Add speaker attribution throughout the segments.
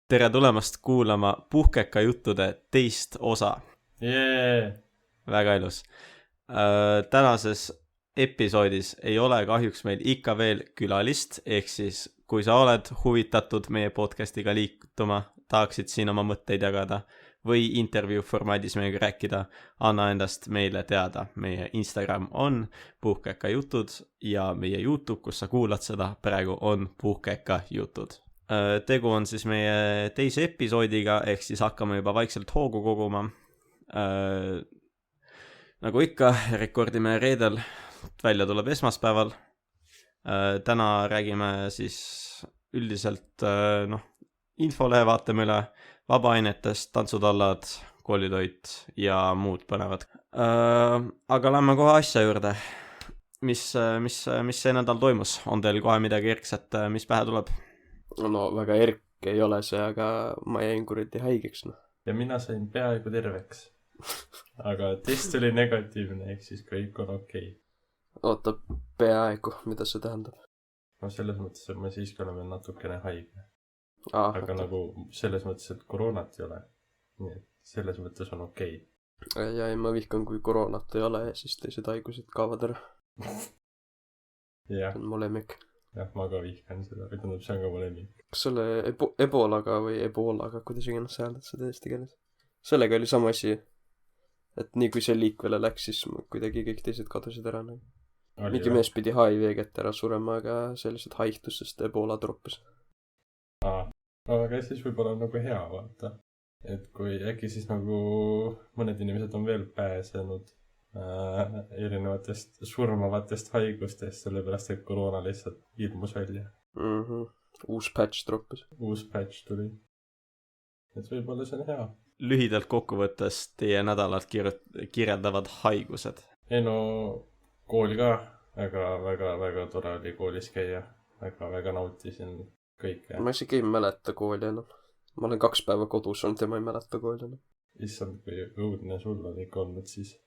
Speaker 1: Tere tulemast kuulama Puhkeka juttude teist osa. Väga ilus. Tänases episoodis ei ole kahjuks meil ikka veel külalist, ehk siis kui sa oled huvitatud meie podcastiga liikutuma, tahaksid siin oma mõtteid jagada või intervjuu formaadis meiega rääkida, anna endast meile teada. Meie Instagram on Puhkeka jutud ja meie YouTube, kus sa kuulad seda praegu, on Puhkeka jutud. Tegu on siis meie teise episoodiga, ehk siis hakkame juba vaikselt hoogu koguma. Nagu ikka, rekordime reedel, välja tuleb esmaspäeval. Täna räägime siis üldiselt infolehe vaatame üle, vabaainetest, tantsutallad, koolitoit ja muud põnevad. Aga lähme kohe asja juurde. Mis see nädal toimus? On teil kohe midagi erkset, mis pähe tuleb?
Speaker 2: No väga erk ei ole see, aga ma jäin kuradi haigeks.
Speaker 3: Ja mina sain peaaegu terveks. Aga test oli negatiivne, ehk siis kõik on okei.
Speaker 2: Oota, peaaegu, mida see tähendab?
Speaker 3: No selles mõttes, et ma siiski olen veel natukene haige.
Speaker 2: Aga
Speaker 3: okay. Nagu selles mõttes, et koroonat ei ole. Nii et selles mõttes on okei.
Speaker 2: Ja ma vihkan, kui koroonat ei ole, siis teised haigused kaovad ära.
Speaker 3: Jah.
Speaker 2: See on mu lemmik.
Speaker 3: Jah, ma ka vihkan seda, aga see on ka mu lemmik.
Speaker 2: Kas selle ebolaga või ebolaga, kuidas iganes sa hääldad seda eesti keeles? Sellega oli sama asi, et nii kui see liikvele läks, siis kuidagi kõik teised kadusid ära. Mingi mees pidi HIV kätte ära surema, aga sellised haihtus, sest ebola troppis.
Speaker 3: Aga siis võib-olla nagu hea vaata. Et kui äkki siis nagu mõned inimesed on veel pääsenud erinevatest surmavatest haigustest, sellepärast et koroona lihtsalt ilmus välja.
Speaker 2: Uus patch troppis.
Speaker 3: Uus patch tuli. Et võib-olla see on hea.
Speaker 1: Lühidalt kokkuvõttes teie nädalad kirjeldavad haigused.
Speaker 3: Ei no, kool ka. Väga tore oli koolis käia. Väga nautisin kõike.
Speaker 2: Ma isegi ei mäleta kooli enam. Ma olen 2 päeva kodus olnud ja ma ei mäleta kooli enam.
Speaker 3: Issand, kui õudne sul on ikka olnud siis.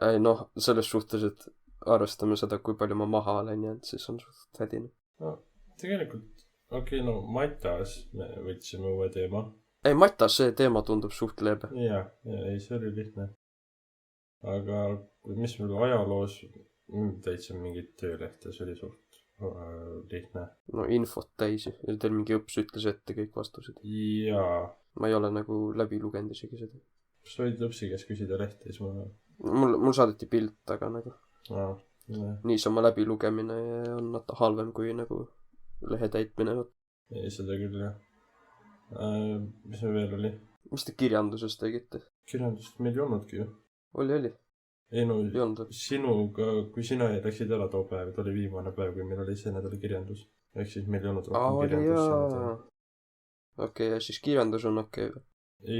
Speaker 2: Ei noh, selles suhtes, et arvestame seda, kui palju ma maha olen jäänud, siis on suht hädine.
Speaker 3: No, tegelikult, matas me võtsime uue teema.
Speaker 2: Ei, matas, see teema tundub suht leebe.
Speaker 3: Jah, see oli lihtne. Aga mis meil ajaloos täitsa mingit töölehte, see oli suht lihtne.
Speaker 2: No infot täisi ja teil mingi õps ütles ette kõik vastused.
Speaker 3: Jaa.
Speaker 2: Ma ei ole nagu läbi lugenud isegi seda.
Speaker 3: Kas sa võid õpsi käes küsida lehte, siis ma...
Speaker 2: Mul saadeti pilt, aga nagu niisama läbi lugemine on natuke halvem kui nagu lehe täitmine.
Speaker 3: Ei, seda küll, jah. Mis me veel oli?
Speaker 2: Mis te kirjanduses tegite?
Speaker 3: Kirjandust meil ei olnudki ju.
Speaker 2: Oli.
Speaker 3: Ei no, sinuga, kui sina läksid ära too päev, et oli viimane päev, kui meil oli see nädal kirjandus. Ehk siis meil ei olnud rohkem kirjandus.
Speaker 2: Okei, ja siis kirjandus on okei.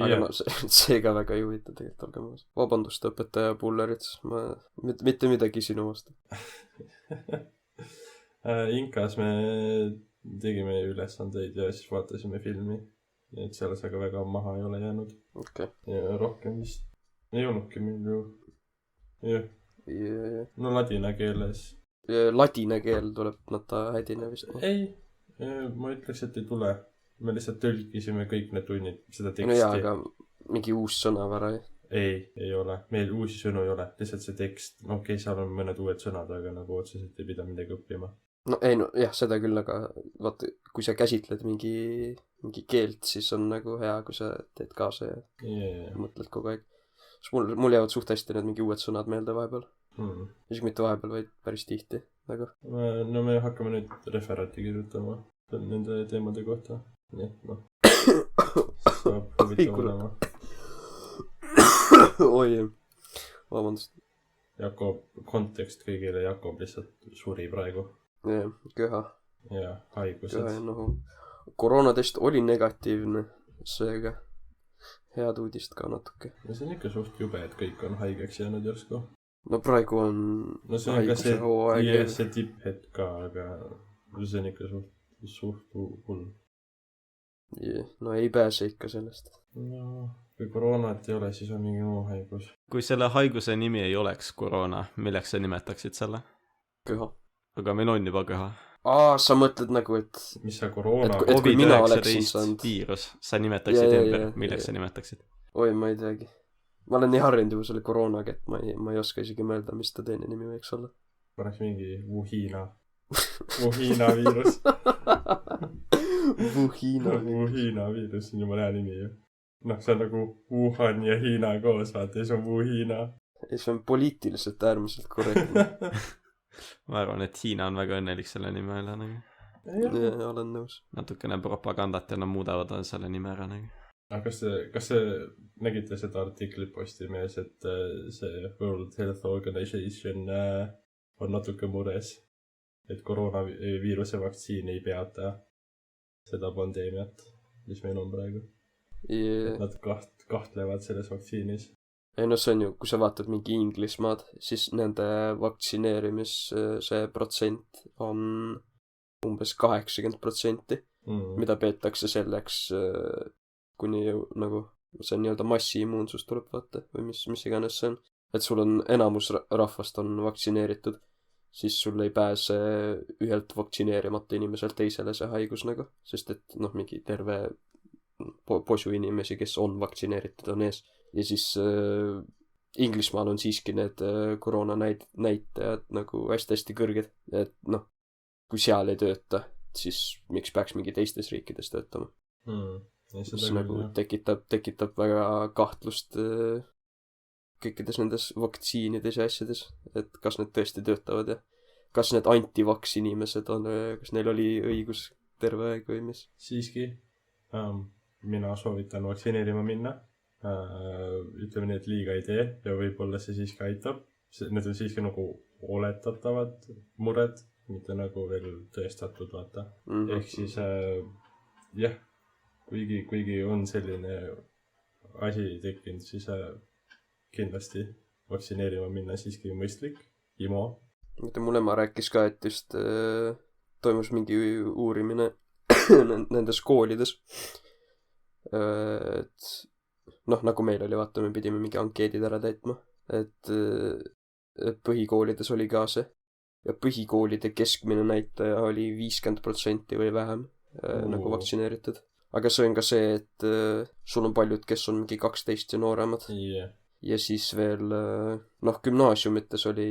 Speaker 2: Aga no see ka väga ei huvita tegelikult, olge maas. Vabandust, õpetaja Pullerits, ma mitte midagi sinu vastu.
Speaker 3: Inkas me tegime ülesandeid ja siis vaatasime filmi. Et seal sa ka väga maha ei ole jäänud.
Speaker 2: Okay.
Speaker 3: Ja rohkem vist ei olnudki meil ju. Jah. No ladina keeles.
Speaker 2: Ladina keel tuleb nata hädine vist.
Speaker 3: Ei, ma ütleks, et ei tule. Me lihtsalt tõlkisime kõik need tunnid seda teksti.
Speaker 2: No jaa, aga mingi uus sõnavara.
Speaker 3: Ei ole. Meil uusi sõnu ei ole. Lihtsalt see tekst, okei, seal on mõned uued sõnad, aga nagu otseselt ei pida midagi õppima.
Speaker 2: No ei, no jah, seda küll, aga vaata, kui sa käsitled mingi keelt, siis on nagu hea, kui sa teed kaasa ja mõtled kogu aeg. Mul jäävad suht hästi need mingi uued sõnad meelde vahepeal. Isegi mitte vahepeal, vaid päris tihti. Nagu.
Speaker 3: No me hakkame nüüd referaati kirjutama nende teemade kohta. Nii, noh. Saab huvitav olema.
Speaker 2: Oi, vabandust.
Speaker 3: Jakob, kontekst kõigile, Jakob lihtsalt suri praegu.
Speaker 2: Jah, köha.
Speaker 3: Ja, haigused.
Speaker 2: Köha, no, koroonatest oli negatiivne, seega head uudist ka natuke.
Speaker 3: No see on ikka suht jube, et kõik on haigeks jäänud järsku.
Speaker 2: No praegu on
Speaker 3: haiguse hooaeg. Ja see tipphetk ka, aga see on ikka suht hull.
Speaker 2: No ei pääse ikka sellest.
Speaker 3: No, kui koroonat ei ole, siis on mingi muu haigus.
Speaker 1: Kui selle haiguse nimi ei oleks koroona, milleks sa nimetaksid selle?
Speaker 2: Köha.
Speaker 1: Aga meil on juba köha.
Speaker 2: sa mõtled nagu, et
Speaker 3: mis see koroona
Speaker 2: et kui mina oleksin
Speaker 1: COVID-19
Speaker 2: saanud
Speaker 1: viirus, sa nimetaksid ümber, milleks sa nimetaksid?
Speaker 2: oi, ma ei teagi. Ma olen nii harjunud juba selle koroonaga, et ma ei oska isegi mõelda, mis ta teine nimi võiks olla.
Speaker 3: Paneks mingi Wuhina viirus. Wuhina viirus on jumala hea nimi ju. Noh, see on nagu Wuhan ja Hiina koos, vaata, ja see on Wuhina.
Speaker 2: Ja see on poliitiliselt äärmiselt korrektne.
Speaker 3: Ma
Speaker 1: arvan, et Hiina on väga õnnelik selle nime üle nagu.
Speaker 2: Ja, olen nõus.
Speaker 1: Natukene propagandat ja nad muudavad selle nime ära nagu.
Speaker 3: Aga kas see nägite seda artiklit Postimees, et see World Health Organization on natuke mures, et koroonaviiruse vaktsiin ei peata seda pandeemiat, mis meil on praegu. Et nad kahtlevad selles vaktsiinis.
Speaker 2: Ei no see on ju, kui sa vaatad mingi Inglismaad, siis nende vaktsineerimis see protsent on umbes 80%, mida peetakse selleks, kuni nagu see nii-öelda massiimmuunsus tuleb vaata, või mis iganes see on. Et sul on enamus rahvast on vaktsineeritud, siis sul ei pääse ühelt vaktsineerimata inimeselt teisele see haigus nagu, sest et noh, mingi terve posu inimesi, kes on vaktsineeritud, on ees. Ja siis Inglismaal on siiski need koroona näitajad nagu hästi-hästi kõrged, et noh, kui seal ei tööta, siis miks peaks mingi teistes riikides töötama? Mis nagu tekitab väga kahtlust kõikides nendes vaktsiinides ja asjades, et kas need tõesti töötavad ja kas need antivaks inimesed on, kas neil oli õigus terve aeg või mis?
Speaker 3: Siiski, mina soovitan vaktsineerima minna. Ütleme nii, et liiga ei tee ja võib-olla see siiski aitab. Need on siiski nagu oletatavad mured, mitte nagu veel tõestatud, vaata. Ehk siis jah, kuigi on selline asi tekkinud, siis kindlasti vaktsineerima minna siiski mõistlik. Imo.
Speaker 2: Mul ema rääkis ka, et just toimus mingi uurimine nendes koolides. Et noh, nagu meil oli, vaata, me pidime mingi ankeedid ära täitma. Et põhikoolides oli ka see. Ja põhikoolide keskmine näitaja oli 50% või vähem nagu vaktsineeritud. Aga see on ka see, et sul on paljud, kes on mingi 12 ja nooremad.
Speaker 3: Yeah.
Speaker 2: Ja siis veel, noh, gümnaasiumites oli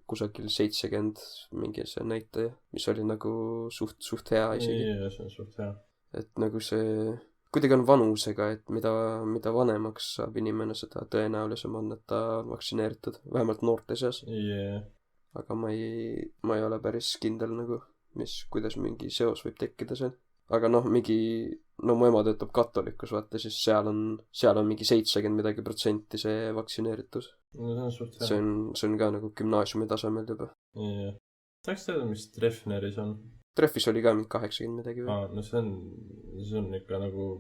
Speaker 2: kusagil 70 mingi see näitaja, mis oli nagu suht hea isegi.
Speaker 3: Yeah, see on suht hea.
Speaker 2: Et nagu see kuidagi on vanusega, et mida vanemaks saab inimene, seda tõenäolisem on, et ta vaktsineeritud, vähemalt noorte seas.
Speaker 3: Yeah.
Speaker 2: Aga ma ei ole päris kindel nagu, kuidas mingi seos võib tekkida seal. Aga noh, mu ema töötab katolikus, vaata, siis seal on mingi 70 midagi protsenti see vaktsineeritus.
Speaker 3: No see on suht hea.
Speaker 2: See on ka nagu gümnaasiumi tasemel juba.
Speaker 3: Yeah. Tahaks teada, mis Treffneris on?
Speaker 2: Treffis oli ka mingi 80 midagi või?
Speaker 3: No see on ikka nagu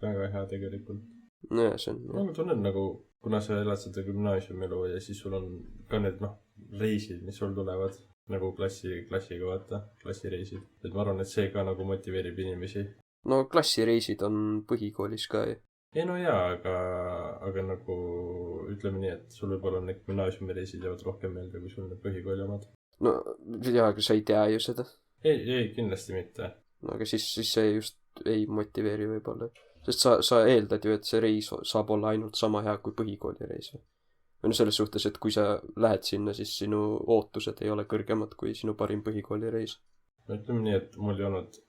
Speaker 3: väga hea tegelikult.
Speaker 2: No jah, see on.
Speaker 3: Ma tunnen nagu, kuna sa elad seda gümnaasiumelu ja siis sul on ka need reisid, mis sul tulevad nagu klassiga vaata, klassireisid. Et ma arvan, et see ka nagu motiveerib inimesi.
Speaker 2: No klassireisid on põhikoolis ka ju.
Speaker 3: Ei no jaa, aga nagu ütleme nii, et sul võib-olla need gümnaasiumireisid jäävad rohkem meelde, kui sul need põhikooli omad.
Speaker 2: No jaa, aga sa ei tea ju seda.
Speaker 3: Ei, kindlasti mitte.
Speaker 2: No aga siis see just ei motiveeri võib-olla. Sest sa eeldad ju, et see reis saab olla ainult sama hea kui põhikooli reis. Või no selles suhtes, et kui sa lähed sinna, siis sinu ootused ei ole kõrgemad kui sinu parim põhikooli reis.
Speaker 3: No ütleme nii, et mul ei olnud,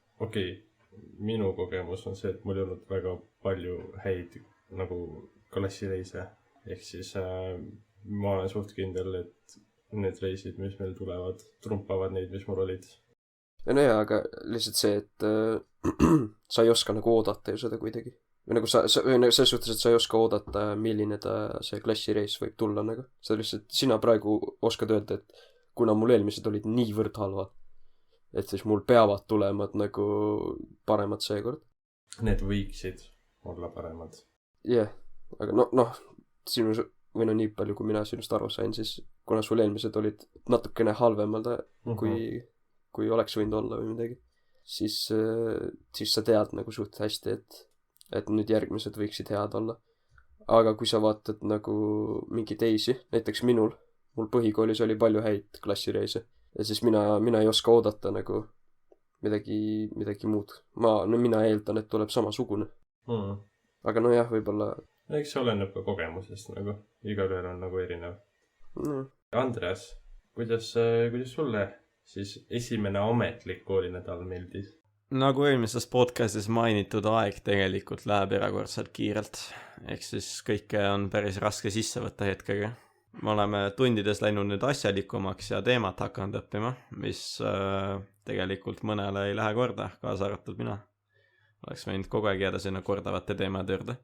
Speaker 3: minu kogemus on see, et mul ei olnud väga palju häid nagu klassireise. Ehk siis ma olen suht kindel, et need reisid, mis meil tulevad, trumpavad neid, mis mul olid.
Speaker 2: Ja no jaa, aga lihtsalt see, et sa ei oska nagu oodata ju seda kuidagi. Või nagu selles suhtes, et sa ei oska oodata, milline see klassireis võib tulla nagu. Seda lihtsalt sina praegu oskad öelda, et kuna mul eelmised olid niivõrd halvad, et siis mul peavad tulema nagu paremad seekord.
Speaker 3: Need võiksid olla paremad.
Speaker 2: Jah, aga noh, või no nii palju, kui mina sinust aru sain, siis kuna sul eelmised olid natukene halvemad, kui oleks võinud olla või midagi, siis sa tead nagu suht hästi, et nüüd järgmised võiksid head olla. Aga kui sa vaatad nagu mingi teisi, näiteks mul põhikoolis oli palju häid klassireise ja siis mina ei oska oodata nagu midagi muud. Mina eeldan, et tuleb samasugune. Aga nojah, võib-olla...
Speaker 3: Eks see oleneb ka kogemusest nagu. Igalühel on nagu erinev. Andreas, kuidas sulle siis esimene ametlik koolinädal meeldis?
Speaker 1: Nagu eelmises podcastis mainitud, aeg tegelikult läheb erakordselt kiirelt. Ehk siis kõike on päris raske sisse võtta hetkega. Me oleme tundides läinud nüüd asjalikumaks ja teemat hakanud õppima, mis tegelikult mõnele ei lähe korda, kaasa arvatud mina. Oleks võinud kogu aeg jääda sinna kordavate teemade juurde.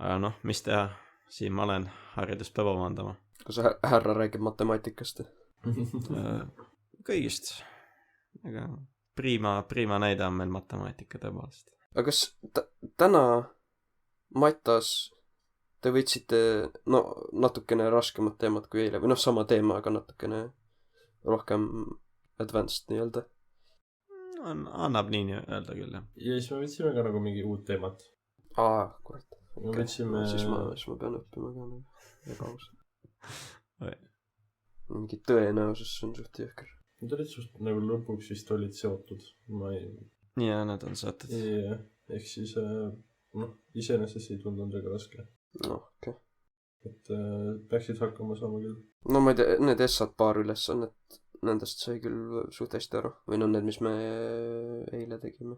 Speaker 1: Aga mis teha? Siin ma olen, haridust peab omandama.
Speaker 2: Kas härra räägib matemaatikast?
Speaker 1: Kõigist. Aga prima näide on meil matemaatika tõepoolest.
Speaker 2: Aga kas täna Matas te võtsite natukene raskemat teemat kui eile, või sama teema, aga natukene rohkem advanced nii-öelda?
Speaker 1: Annab nii öelda küll, jah.
Speaker 3: Ja siis me võtsime ka nagu mingi uut teemat.
Speaker 2: Kurat.
Speaker 3: Okay. Siis
Speaker 2: ma pean õppima ka ebaus. Mingi tõenäosus on suht jõhker.
Speaker 3: Nad olid suht nagu lõpuks vist olid seotud.
Speaker 1: Jaa, nad on seotud.
Speaker 3: Ehk siis iseenesest ei tundunud väga raske.
Speaker 2: Okay.
Speaker 3: Et peaksid hakkama saama küll.
Speaker 2: Ma ei tea, need essad paar ülesannet, nendest sai küll suht hästi aru. Või need, mis me eile tegime.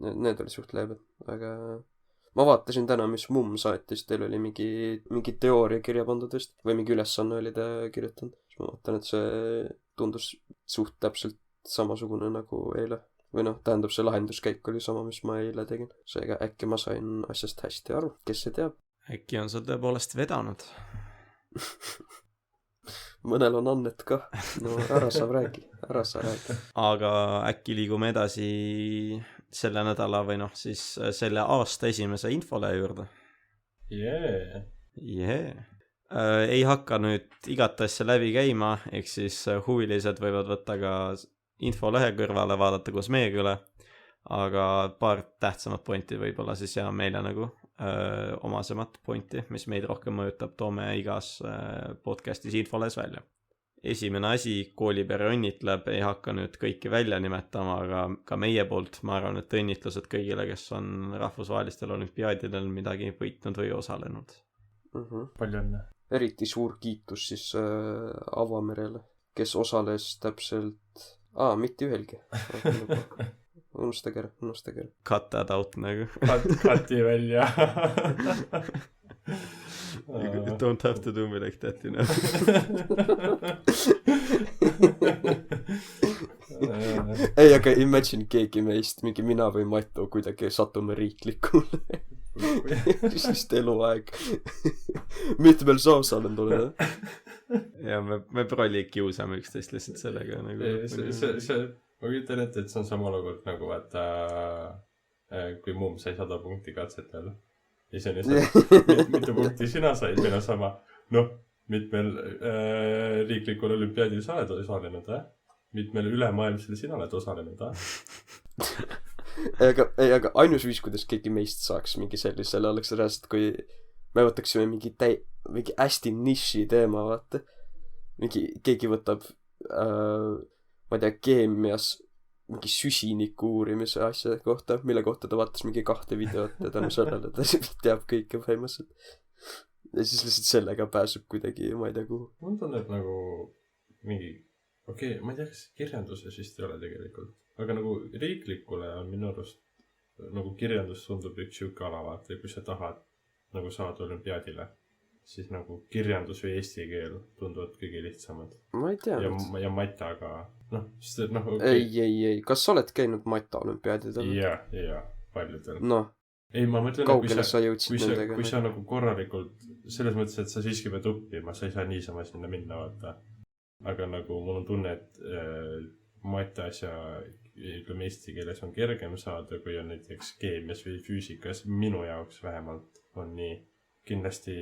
Speaker 2: Need oli suht leebed, aga ma vaatasin täna, mis mumm saatis. Teil oli mingi teooria kirja pandud vist. Või mingi ülesanne oli ta kirjutanud. Siis ma vaatan, et see tundus suht täpselt samasugune nagu eile. Või tähendab, see lahenduskäik oli sama, mis ma eile tegin. Seega äkki ma sain asjast hästi aru. Kes see teab?
Speaker 1: Äkki on sa tõepoolest vedanud?
Speaker 2: Mõnel on annet ka. Ära sa räägi.
Speaker 1: Aga äkki liigume edasi selle nädala või siis selle aasta esimese infolehe juurde? Ei hakka nüüd igat asja läbi käima, ehk siis huvilised võivad võtta ka infolehe kõrvale, vaadata koos meiega üle, aga paar tähtsamat pointi võib-olla siis ja meile nagu omasemat pointi, mis meid rohkem mõjutab, toome igas podcastis infoles välja. Esimene asi, koolipere õnnitleb, ei hakka nüüd kõiki välja nimetama, aga ka meie poolt ma arvan, et õnnitlused kõigile, kes on rahvusvahelistel olümpiaadidel midagi võitnud või osalenud.
Speaker 3: Palju õnne.
Speaker 2: Eriti suur kiitus siis Avamerele, kes osales täpselt mitte ühelgi. Unustage ära.
Speaker 1: Cut that out nagu.
Speaker 3: Cut'i välja.
Speaker 1: You don't have to do me like that, you know.
Speaker 2: Ei, aga imagine keegi meist, mingi mina või Matto kuidagi satume riiklikule. Siis eluaeg. Mitmel sa osalenud oled?
Speaker 1: Ja me prolli kiusame üksteist lihtsalt sellega nagu.
Speaker 3: Ma kujutan ette, et see on sama olukord nagu vaata, kui mumm sai 100 punkti katsetel. Ja see on mitu punkti sina said, meil on sama. Mitmel riiklikul olümpiaadil sa oled osalenud, mitmel ülemaailmsel sina oled osalenud,
Speaker 2: Aga ainus viis, kuidas keegi meist saaks mingi sellisele oleks reaalselt, kui me võtaksime mingi hästi niši teema, vaata. Keegi võtab ma ei tea, keemias mingi süsiniku uurimise asja kohta, mille kohta ta vaatas mingi 2 videot ja tänu sellele ta teab kõike põhimõtteliselt. Ja siis lihtsalt sellega pääseb kuidagi, ma ei tea kuhu.
Speaker 3: Mul tunneb nagu mingi, ma ei tea, kas kirjanduses vist ei ole tegelikult. Aga nagu riiklikule on minu arust, nagu kirjandus tundub üks siuke ala, vaata, kui sa tahad nagu saada olümpiaadile. Siis nagu kirjandus või eesti keel tunduvad kõige lihtsamad.
Speaker 2: Ma ei tea.
Speaker 3: Ja Mataga,
Speaker 2: Ei. Kas sa oled käinud Mata olümpiaadidel?
Speaker 3: Jaa, paljudel. Ei, ma mõtlen,
Speaker 2: kaugele sa jõudsid
Speaker 3: nendega? Kui sa nagu korralikult, selles mõttes, et sa siiski pead õppima, sa ei saa niisama sinna minna, vaata. Aga nagu mul on tunne, et Matas ja ütleme eesti keeles on kergem saada, kui on näiteks keemias või füüsikas. Minu jaoks vähemalt on nii. Kindlasti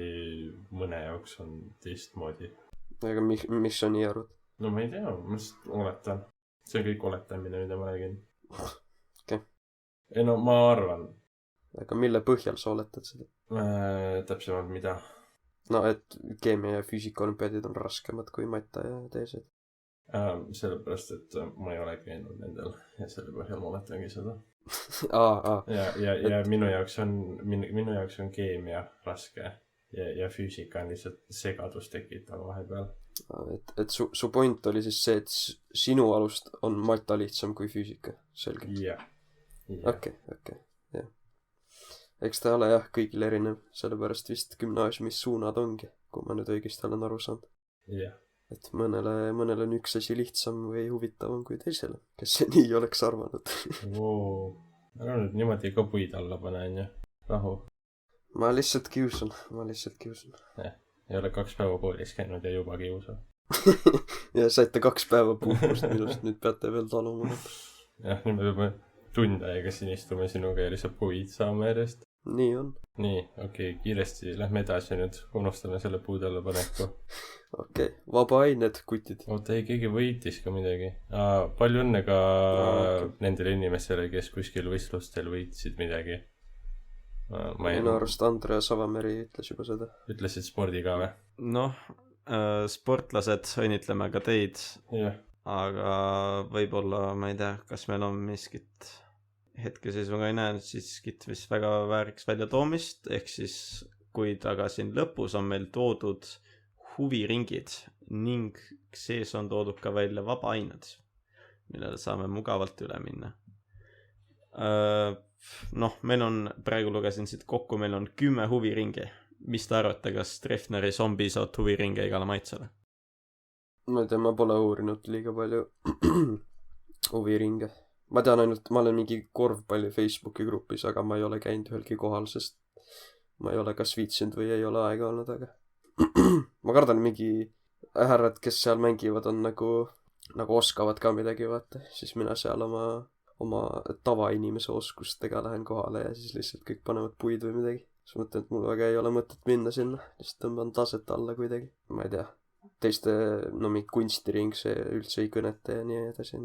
Speaker 3: mõne jaoks on teistmoodi.
Speaker 2: Aga mis sa nii arvad?
Speaker 3: Ma ei tea, ma just oletan. See on kõik oletamine, mida ma räägin. Ei ma arvan.
Speaker 2: Aga mille põhjal sa oletad seda?
Speaker 3: Täpsemalt mida?
Speaker 2: Et keemia ja füüsika olümpiaadid on raskemad kui Mata ja teised.
Speaker 3: Sellepärast, et ma ei ole käinud nendel ja selle põhjal ma mõtlengi seda. Ja minu jaoks on keemia raske ja füüsika on lihtsalt segadust tekitav vahepeal.
Speaker 2: Et su point oli siis see, et sinu alust on mata lihtsam kui füüsika, selge?
Speaker 3: Jah.
Speaker 2: Okei, jah. Eks ta ole jah kõigil erinev, sellepärast vist gümnaasiumis suunad ongi, kui ma nüüd õigesti olen aru saanud.
Speaker 3: Jah.
Speaker 2: Et mõnele on üks asi lihtsam või huvitavam kui teisele, kes see nii oleks arvanud.
Speaker 3: Ära nüüd niimoodi ka puid alla pane, on ju. Rahu.
Speaker 2: Ma lihtsalt kiusun.
Speaker 3: Ei ole 2 päeva koolis käinud ja juba kiusa.
Speaker 2: Ja saite 2 päeva puhkust minust, nüüd peate veel taluma.
Speaker 3: Jah, nüüd me peame tund aega siin istume sinuga ja lihtsalt puid saama järjest.
Speaker 2: Nii on.
Speaker 3: Nii, okei, kiiresti lähme edasi nüüd. Unustame selle puud alla paneku.
Speaker 2: Okei, vaba ained, kutid.
Speaker 3: Oota, ei, keegi võitis ka midagi. Palju õnne ka nendele inimestele, kes kuskil võistlustel võitsid midagi.
Speaker 2: Minu arust Andreas Avameri ütles juba seda.
Speaker 3: Ütlesid spordi ka või?
Speaker 1: Noh, sportlased, õnnitleme ka teid.
Speaker 3: Jah.
Speaker 1: Aga võib-olla, ma ei tea, kas meil on miskit hetkeseisuga ei näe siiskit vist väga vääriks välja toomist, ehk siis kui taga siin lõpus on meil toodud huviringid ning sees on toodud ka välja vabaained, millele saame mugavalt üle minna. Noh, meil on, praegu lugesin siit kokku, meil on 10 huviringi. Mis te arvate, kas Treffneri zombis oot huviringe igale maitsele?
Speaker 2: Ma ei tea, ma pole uurinud liiga palju huviringe. Ma tean ainult, ma olen mingi korvpalli Facebooki grupis, aga ma ei ole käinud ühelgi kohal, sest ma ei ole kas viitsinud või ei ole aega olnud, aga ma kardan mingi härrad, kes seal mängivad, on nagu oskavad ka midagi, vaata. Siis mina seal oma tavainimese oskustega lähen kohale ja siis lihtsalt kõik panevad puid või midagi. Siis mõtlen, et mul väga ei ole mõtet minna sinna. Lihtsalt tõmban taset alla kuidagi. Ma ei tea. Teiste, no mingi kunstiring, see üldse ei kõneta ja nii edasi.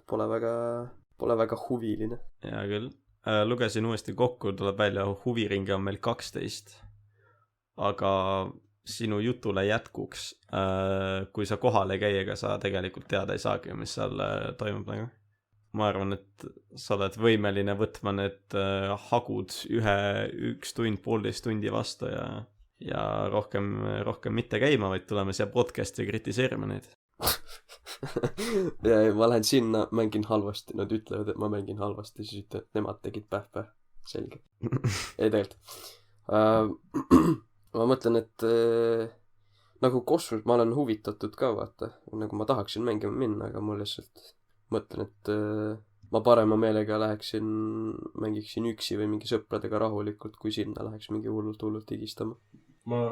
Speaker 2: Pole väga huviline.
Speaker 1: Hea küll. Lugesin uuesti kokku, tuleb välja, huviringe on meil 12. Aga sinu jutule jätkuks, kui sa kohal ei käi, ega sa tegelikult teada ei saagi, mis seal toimub nagu. Ma arvan, et sa oled võimeline võtma need hagud 1 tund, 1,5 tundi vastu ja rohkem mitte käima, vaid tuleme siia podcasti ja kritiseerime neid.
Speaker 2: Ja ma lähen sinna, mängin halvasti, nad ütlevad, et ma mängin halvasti, siis ütlevad, et nemad tegid päh-päh. Selge. Ei tegelikult. Ma mõtlen, et nagu Kossus ma olen huvitatud ka, vaata. Nagu ma tahaksin mängima minna, aga ma lihtsalt mõtlen, et ma parema meelega läheksin, mängiksin üksi või mingi sõpradega rahulikult, kui sinna läheks mingi hullult higistama.
Speaker 3: Ma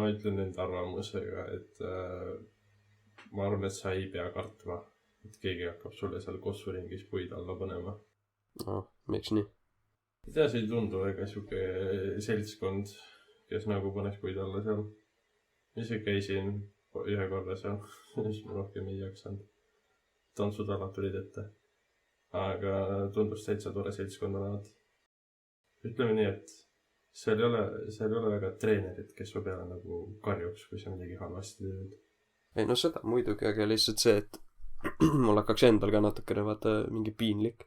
Speaker 3: ütlen enda arvamusega, et ma arvan, et sa ei pea kartma, et keegi hakkab sulle seal Kossuringis puid alla panema.
Speaker 2: No, miks nii?
Speaker 3: Ei tea, see ei tundu väga siuke seltskond, kes nagu paneks puid alla seal. Ise käisin 1 korda seal, siis ma rohkem ei jaksanud. Tantsutalad tulid ette. Aga tundus täitsa tore seltskond olevat. Ütleme nii, et seal ei ole väga treenerid, kes su peale nagu karjuks, kui sa midagi halvasti teed.
Speaker 2: Ei no seda muidugi, aga lihtsalt see, et mul hakkaks endal ka natukene vaata mingi piinlik.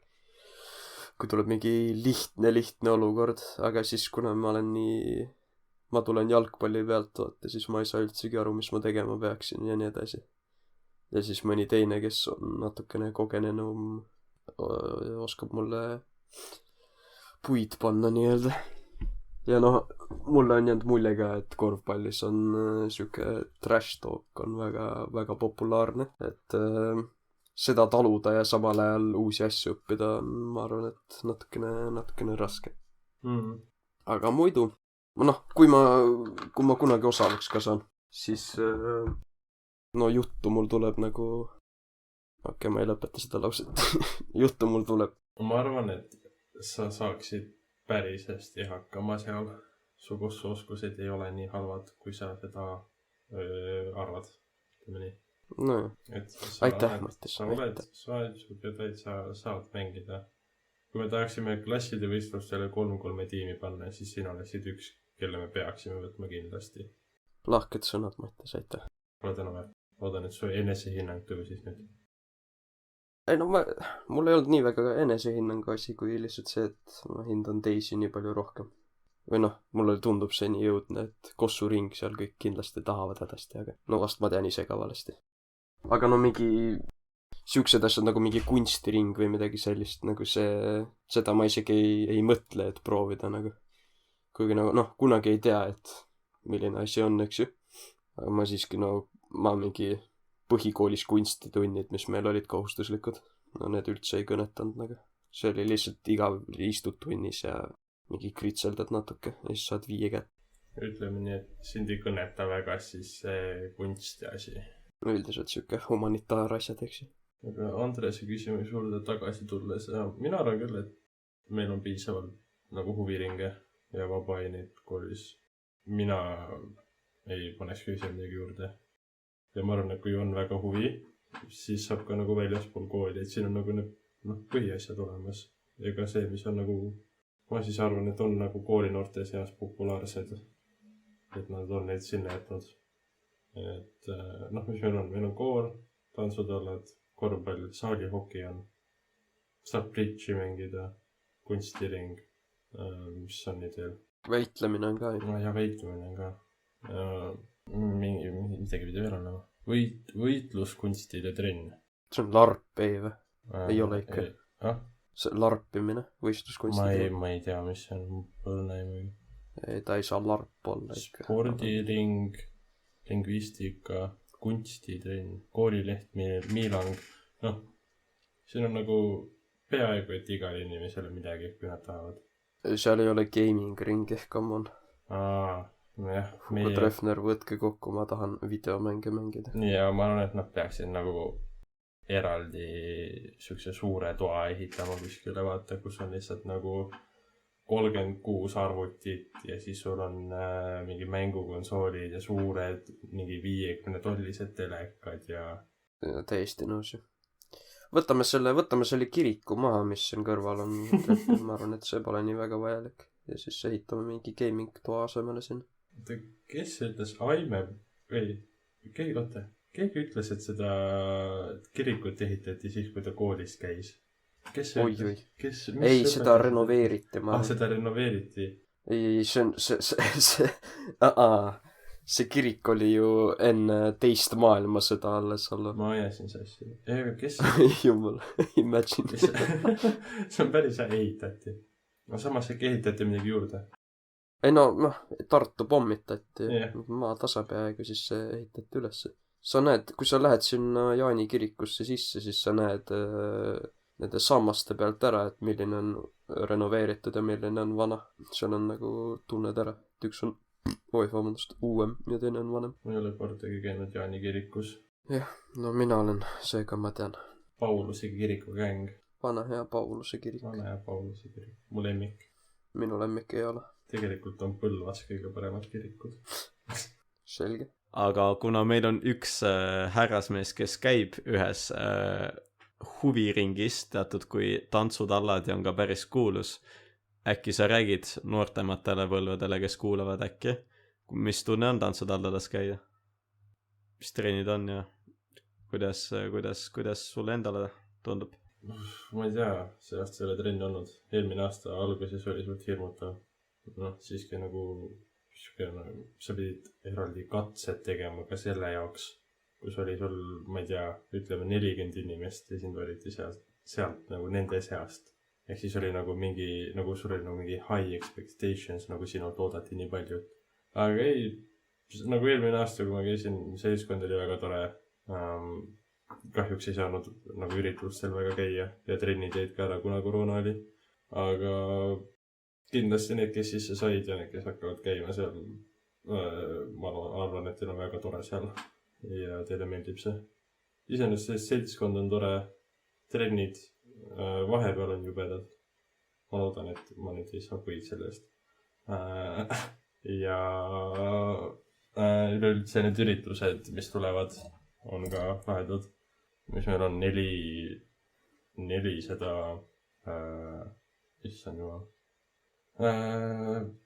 Speaker 2: Kui tuleb mingi lihtne olukord, aga siis kuna ma tulen jalgpalli pealt, vaata, siis ma ei saa üldsegi aru, mis ma tegema peaksin ja nii edasi. Ja siis mõni teine, kes on natukene kogenenum, oskab mulle puid panna nii-öelda. Ja noh, mulle on jäänud mulje ka, et korvpallis on siuke trash talk on väga populaarne. Et seda taluda ja samal ajal uusi asju õppida on, ma arvan, et natukene raske. Aga muidu, noh, kui ma kunagi osaleks ka saan, siis no juttu mul tuleb nagu... Okei, ma ei lõpeta seda lauset. Juttu mul tuleb.
Speaker 3: Ma arvan, et sa saaksid päris hästi hakkama seal. Su kossuoskused ei ole nii halvad, kui sa seda arvad. Ütleme nii.
Speaker 2: No jah. Aitäh, Mattis.
Speaker 3: Sa saad mängida. Kui me tahaksime klasside võistlustele 3-3 tiimi panna, siis sina oleksid üks, kelle me peaksime võtma kindlasti.
Speaker 2: Lahked sõnad, Mattis, aitäh.
Speaker 3: Pole tänu väär. loodan, et su enesehinnang tõusis nüüd.
Speaker 2: ei no mul ei olnud nii väga enesehinnangu asi, kui lihtsalt see, et ma hindan teisi nii palju rohkem. Või noh, mulle tundub see nii jõudne, et kossuring seal kõik kindlasti tahavad hädasti, aga no vast ma tean ise ka valesti. aga no mingi siuksed asjad nagu mingi kunstiring või midagi sellist, nagu seda ma isegi ei mõtle, et proovida nagu. Kuigi nagu noh, kunagi ei tea, et milline asi on, eks ju. Aga ma siiski ma mingi põhikoolis kunstitunnid, mis meil olid kohustuslikud. No need üldse ei kõnetanud nagu. See oli lihtsalt igav istud tunnis ja mingi kritseldad natuke ja siis saad 5 kätt.
Speaker 3: Ütleme nii, et sind ei kõneta väga siis kunsti asi.
Speaker 2: Üldiselt siuke humanitaarasjad, eks ju.
Speaker 3: Aga Andrese küsimus juurde tagasi tulles, mina arvan küll, et meil on piisavalt nagu huviringe ja vabaineid koolis. Mina ei paneks küsima midagi juurde. Ja ma arvan, et kui on väga huvi, siis saab ka nagu väljaspool kooli, et siin on nagu need põhiasjad olemas. Ja ka see, mis on nagu, ma siis arvan, et on nagu koolinoorte seas populaarsed, et nad on neid sinna jätnud. Et mis meil on? Meil on koor, tantsutallad, korvpall, saalihoki on, saab bridži mängida, kunstiring, mis on nii teil?
Speaker 2: Väitlemine on ka.
Speaker 3: Ja väitlemine on ka. Midagi pidi veel olema. Võitluskunstide trenn.
Speaker 2: See on larp, ei või? Ei ole ikka. See larpimine, võistluskunstide.
Speaker 3: Ma ei tea, mis see on.
Speaker 2: Ei, ta ei saa larp olla ikka.
Speaker 3: Spordiring, lingvistika, kunstitrenn, koorileht, Miilang. Siin on nagu peaaegu, et igal inimesele midagi, kui nad tahavad.
Speaker 2: Seal ei ole gaming ring ehk on. Treffner, võtke kokku, ma tahan videomänge mängida.
Speaker 3: Ja ma arvan, et nad peaksid nagu eraldi siukse suure toa ehitama kuskile, vaata, kus on lihtsalt nagu 36 arvutit ja siis sul on mingi mängukonsoolid ja suured mingi 50-tollised telekad ja...
Speaker 2: Täiesti nõus ju. Võtame selle kiriku maha, mis siin kõrval on. Ma arvan, et see pole nii väga vajalik. Ja siis ehitame mingi gaming toa asemele siin.
Speaker 3: Kes ütles Aime või keegi ütles, et seda kirikut ehitati siis, kui ta koolis käis. Kes see ütles?
Speaker 2: Ei, seda renoveeriti.
Speaker 3: Seda renoveeriti?
Speaker 2: Ei, see kirik oli ju enne teist maailmasõda alles olla.
Speaker 3: Ma ajasin sassi. Kes?
Speaker 2: Jumal, imagine.
Speaker 3: See on päris hea ehitati. Samas äkki ehitati midagi juurde.
Speaker 2: Ei Tartu pommitati. Maa tasa peaaegu, siis see ehitati ülesse. Sa näed, kui sa lähed sinna Jaani kirikusse sisse, siis sa näed nende sammaste pealt ära, et milline on renoveeritud ja milline on vana. Seal on nagu tunned ära, et üks on uuem ja teine on vanem.
Speaker 3: Ma ei ole kordagi käinud Jaani kirikus.
Speaker 2: Jah, mina olen, seega ma tean.
Speaker 3: Pauluse kiriku gäng.
Speaker 2: Vana hea Pauluse kirik.
Speaker 3: Mu lemmik.
Speaker 2: Minu lemmik ei ole.
Speaker 3: Tegelikult on Põlvas kõige paremad kirikud.
Speaker 2: Selge.
Speaker 1: Aga kuna meil on üks härrasmees, kes käib ühes huviringis, teatud kui tantsutallad ja on ka päris kuulus, äkki sa räägid noortematele põlvedele, kes kuulavad äkki, mis tunne on tantsutallades käia? Mis treenid on ja kuidas sulle endale tundub?
Speaker 3: Ma ei tea, see aasta ei ole trenni olnud. Eelmine aasta alguses oli suht hirmutav. Siiski nagu sa pidid eraldi katsed tegema ka selle jaoks, kus oli sul, ma ei tea, ütleme 40 inimest ja sind valiti sealt nagu nende seast. Ehk siis oli nagu mingi, nagu sul oli nagu mingi high expectations, nagu sinult oodati nii palju. Aga ei, nagu eelmine aasta, kui ma käisin, seltskond oli väga tore. Kahjuks ei saanud nagu üritustel väga käia ja trennid jäid ka ära, kuna koroona oli. Aga kindlasti need, kes sisse said ja need, kes hakkavad käima seal, ma arvan, et teil on väga tore seal ja teile meeldib see. Iseenesest see seltskond on tore, trennid vahepeal on jubedad. Ma loodan, et ma nüüd ei saa võid selle eest. Ja üleüldse need üritused, mis tulevad, on ka lahedad. Mis meil on 400 issand jumal.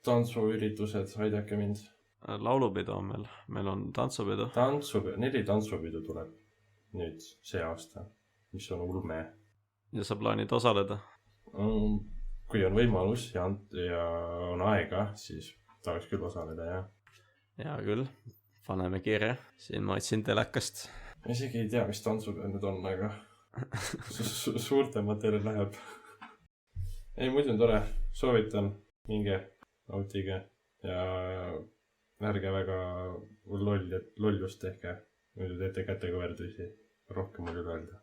Speaker 3: Tantsuüritused, aidake mind.
Speaker 1: laulupidu on meil on tantsupidu.
Speaker 3: 4 tantsupidu tuleb nüüd see aasta, mis on ulme.
Speaker 1: Ja sa plaanid osaleda?
Speaker 3: Kui on võimalus ja on aega, siis tahaks küll osaleda, jah.
Speaker 1: Jaa küll, paneme kirja. Siin ma otsin telekast.
Speaker 3: Ma isegi ei tea, mis tantsupeod nüüd on, aga suurtematele läheb. Ei, muidu on tore. Soovitan, minge nautige ja ärge väga lollust tehke. Muidu teete kätekõverdusi. Rohkem mul üle öelda.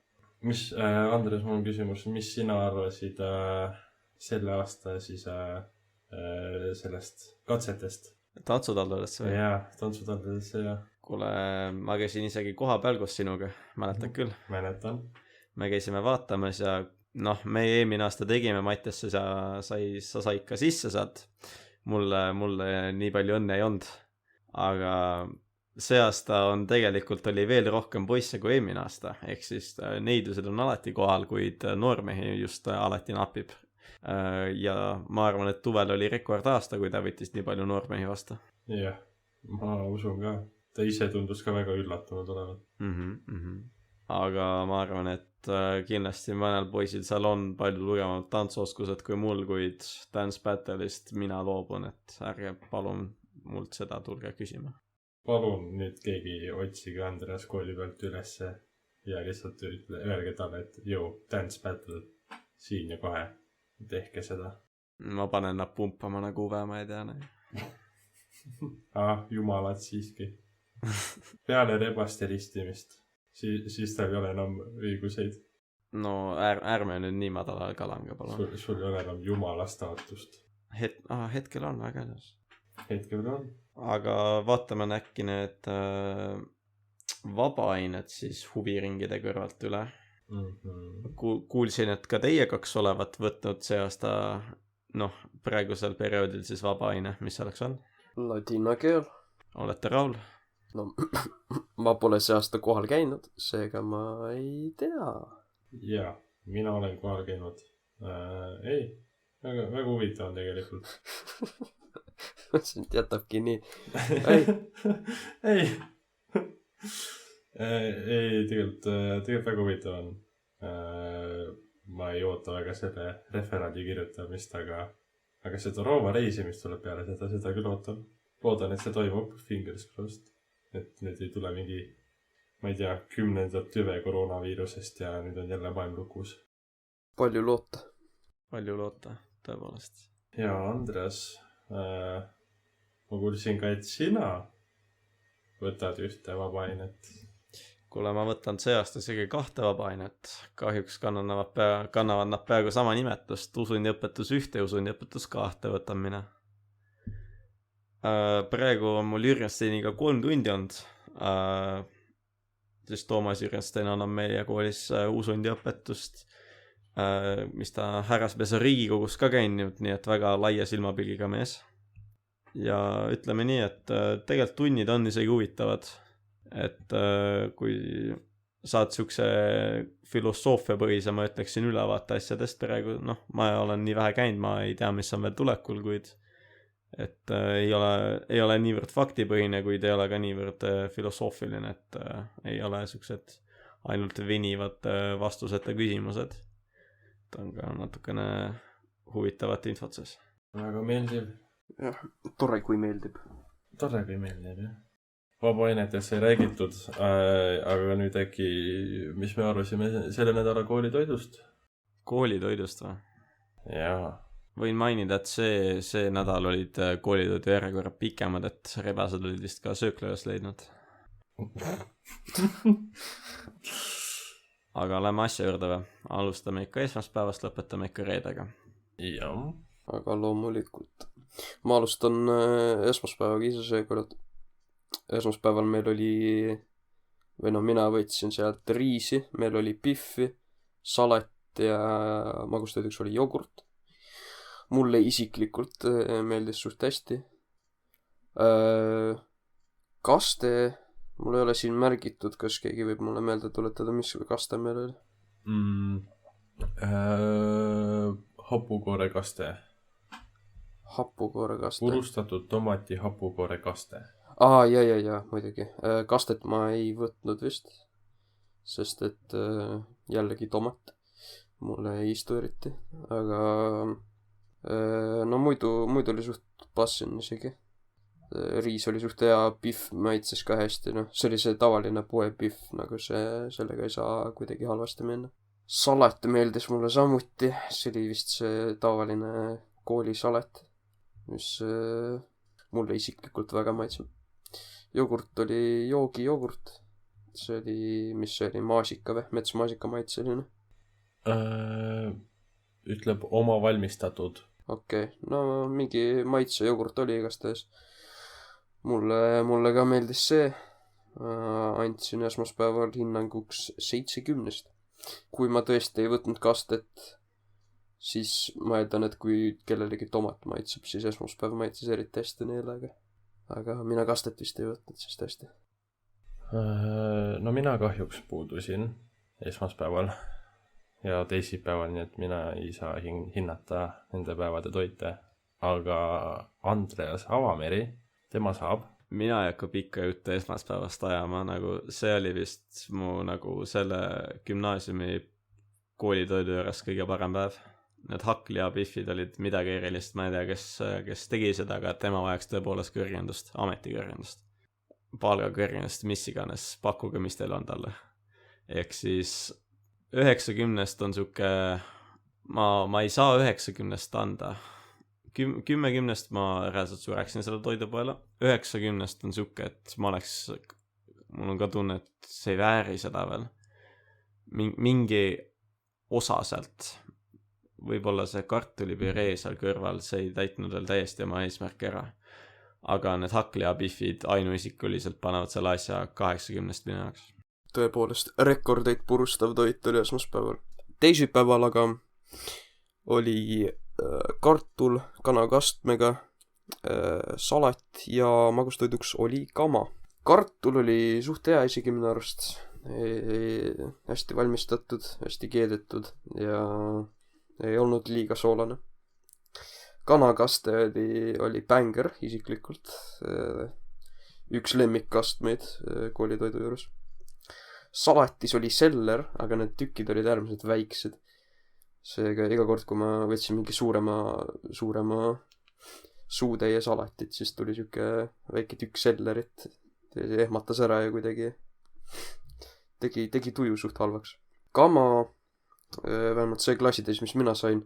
Speaker 3: Andres, mul on küsimus, mis sina arvasid selle aasta siis sellest katsetest?
Speaker 1: Tantsutaldadesse või?
Speaker 3: Jaa, tantsutaldadesse, jah.
Speaker 1: Kuule, ma käisin isegi koha peal koos sinuga. Mäletad küll?
Speaker 3: Mäletan.
Speaker 1: Me käisime vaatamas ja meie eelmine aasta tegime Mattiasse, sa said ka sisse saad. Mulle nii palju õnne ei olnud. Aga see aasta tegelikult oli veel rohkem poisse kui eelmine aasta. Ehk siis neidused on alati kohal, kuid noormehi just alati napib. Ja ma arvan, et Tuvel oli rekordaasta, kui ta võttis nii palju noormehi vastu.
Speaker 3: Jah, ma usun ka. Ta ise tundus ka väga üllatunud olevat.
Speaker 1: Aga ma arvan, et kindlasti mõnel poisil seal on palju tugevamad tantsuoskused kui mul, kuid Dance Battle'ist mina loobun, et ärge palun mult seda tulge küsima.
Speaker 3: Palun nüüd keegi otsige Andreas kooli pealt ülesse ja lihtsalt öelge talle, et Dance Battle siin ja kohe. Tehke seda.
Speaker 1: Ma panen nad pumpama nagu Uwe, ma ei tea.
Speaker 3: Jumalad siiski. Peale rebaste ristimist. Siis tal ei ole enam õiguseid.
Speaker 1: No ärme nüüd nii madalal kalanga, palun.
Speaker 3: Sul ei ole enam jumala staatust.
Speaker 1: Hetkel on väga nõus.
Speaker 3: Hetkel on.
Speaker 1: Aga vaatame äkki need vabaained siis huviringide kõrvalt üle. Kuulsin, et ka teie 2 olevat võtnud see aasta praegusel perioodil siis vabaaine. Mis selleks on?
Speaker 2: Ladina keel.
Speaker 1: Olete rahul?
Speaker 2: No, ma pole see aasta kohal käinud, seega ma ei tea.
Speaker 3: Jaa, mina olen kohal käinud. Ei, väga huvitav on tegelikult.
Speaker 2: Sind jätabki nii.
Speaker 3: Ei. Ei, tegelikult väga huvitav on. Ma ei oota väga selle referaadi kirjutamist, aga seda Rooma reisimist tuleb peale seda küll ootan. Loodan, et see toimub fingers crossed. Et nüüd ei tule mingi, ma ei tea, 10. tüve koroonaviirusest ja nüüd on jälle maailm lukus.
Speaker 2: Palju loota,
Speaker 1: tõepoolest.
Speaker 3: Ja Andres, ma kuulsin ka, et sina võtad ühte vabaainet.
Speaker 1: Kuule, ma võtan see aasta isegi 2 vabaainet. Kahjuks kannavad nad peaaegu sama nimetust. Usundiõpetus 1 ja usundiõpetus 2 võtan mina. Praegu on mul Jürgensteiniga 3 tundi olnud. Siis Toomas Jürgenstein annab meie koolis usundiõpetust, mis ta härrasmees on Riigikogus ka käinud, nii et väga laia silmapilgiga mees. Ja ütleme nii, et tegelikult tunnid on isegi huvitavad. Et kui saad siukse filosoofia põhise, ma ütleksin ülevaate asjadest praegu, ma olen nii vähe käinud, ma ei tea, mis on veel tulekul, kuid et ei ole niivõrd faktipõhine, kuid ei ole ka niivõrd filosoofiline, et ei ole siuksed ainult venivad vastused ja küsimused. Ta on ka natukene huvitavat infot sees.
Speaker 3: Väga meeldiv.
Speaker 2: Jah, tore kui meeldib,
Speaker 3: jah. Vabaainetes ei räägitud, aga nüüd äkki, mis me arvasime selle nädala koolitoidust?
Speaker 1: Koolitoidust või?
Speaker 3: Jaa.
Speaker 1: Võin mainida, et see nädal olid koolitoidu järjekorrad pikemad, et rebased olid vist ka sööklõjas leidnud. Aga lähme asja juurde või? Alustame ikka esmaspäevast, lõpetame ikka reedega.
Speaker 3: Jah.
Speaker 2: Aga loomulikult. Ma alustan esmaspäevaga ise seekord. Esmaspäeval meil oli, mina võtsin sealt riisi, meil oli piffi, salat ja magustoiduks oli jogurt. Mulle isiklikult meeldis suht hästi. Kaste, mul ei ole siin märgitud, kas keegi võib mulle meelde tuletada, mis kaste meil oli?
Speaker 3: Hapukoore kaste.
Speaker 2: hapukoorekast.
Speaker 3: purustatud tomati hapukoorekast.
Speaker 2: Ja, muidugi. Kastet ma ei võtnud vist, sest et jällegi tomat mulle ei istu eriti, aga no muidu oli suht passin isegi. Riis oli suht hea, pihv maitses ka hästi, noh, see oli see tavaline poepihv, nagu sellega ei saa kuidagi halvasti minna. Salat meeldis mulle samuti, see oli vist see tavaline koolisalat, mis mulle isiklikult väga maitseb. Jogurt oli joogijogurt, mis see oli, maasika või, metsmaasika maitseline.
Speaker 3: Ütleb oma valmistatud.
Speaker 2: Okei, no mingi maitsejogurt oli igastahes. Mulle ka meeldis see. Andsin esmaspäeval hinnanguks 70. Kui ma tõesti ei võtnud kastet, siis ma eeldan, et kui kellelegi tomat maitseb, siis esmaspäev maitses eriti hästi neile, aga mina kastet vist ei võtnud, siis tõesti.
Speaker 3: No mina kahjuks puudusin esmaspäeval ja teisipäeval, nii et mina ei saa hinnata nende päevade toite, aga Andreas Avameri, tema saab.
Speaker 1: Mina ei hakka pikka juttu esmaspäevast ajama, nagu see oli vist mu nagu selle gümnaasiumi koolitoidu juures kõige parem päev. Need hakklihabihvid olid midagi erilist, ma ei tea, kes tegi seda, aga tema vajaks tõepoolest kõrgendust, ametikõrgendust, palgakõrgendust, mis iganes, pakkuge, mis teil on talle. Ehk siis 90 on siuke, ma ei saa 90 anda. 10 ma reaalselt sureksin selle toidupoele. 90 on siuke, et mul on ka tunne, et see ei vääri seda veel. Mingi osa sealt, võib-olla see kartulipüree seal kõrval, see ei täitnud veel täiesti oma eesmärki ära. Aga need hakklihabihvid ainuisikuliselt panevad selle asja 80 minu jaoks.
Speaker 2: Tõepoolest, rekordeid purustav toit oli esmaspäeval. Teisipäeval aga oli kartul kanakastmega, salat ja magustoiduks oli kama. Kartul oli suht hea isegi minu arust. Hästi valmistatud, hästi keedetud ja ei olnud liiga soolane. Kanakaste oli bänger isiklikult. Üks lemmikkastmeid koolitoidu juures. Salatis oli seller, aga need tükid olid äärmiselt väiksed. Seega iga kord, kui ma võtsin mingi suurema suutäie salatit, siis tuli siuke väike tükk sellerit. Ehmatas ära ja kuidagi tegi tuju suht halvaks. Kama, vähemalt see klassitäis, mis mina sain,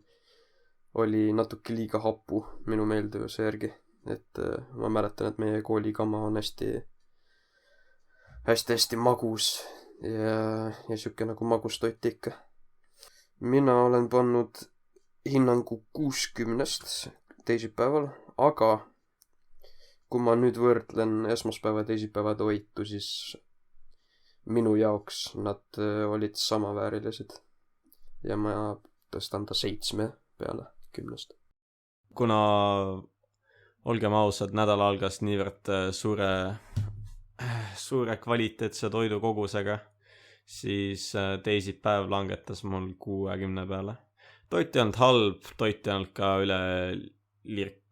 Speaker 2: oli natuke liiga hapu minu meeldivuse järgi. Et ma mäletan, et meie kooli kama on hästi magus ja siuke nagu magustoit ikka. Mina olen pannud hinnangu 60 teisipäeval, aga kui ma nüüd võrdlen esmaspäeva ja teisipäeva toitu, siis minu jaoks nad olid samaväärilised ja ma tõstan ta 7 peale 10.
Speaker 1: Kuna, olgem ausad, nädal algas niivõrd suure kvaliteetse toidu kogusega, siis teisipäev langetas mul 60 peale. Toit ei olnud halb, toit ei olnud ka üle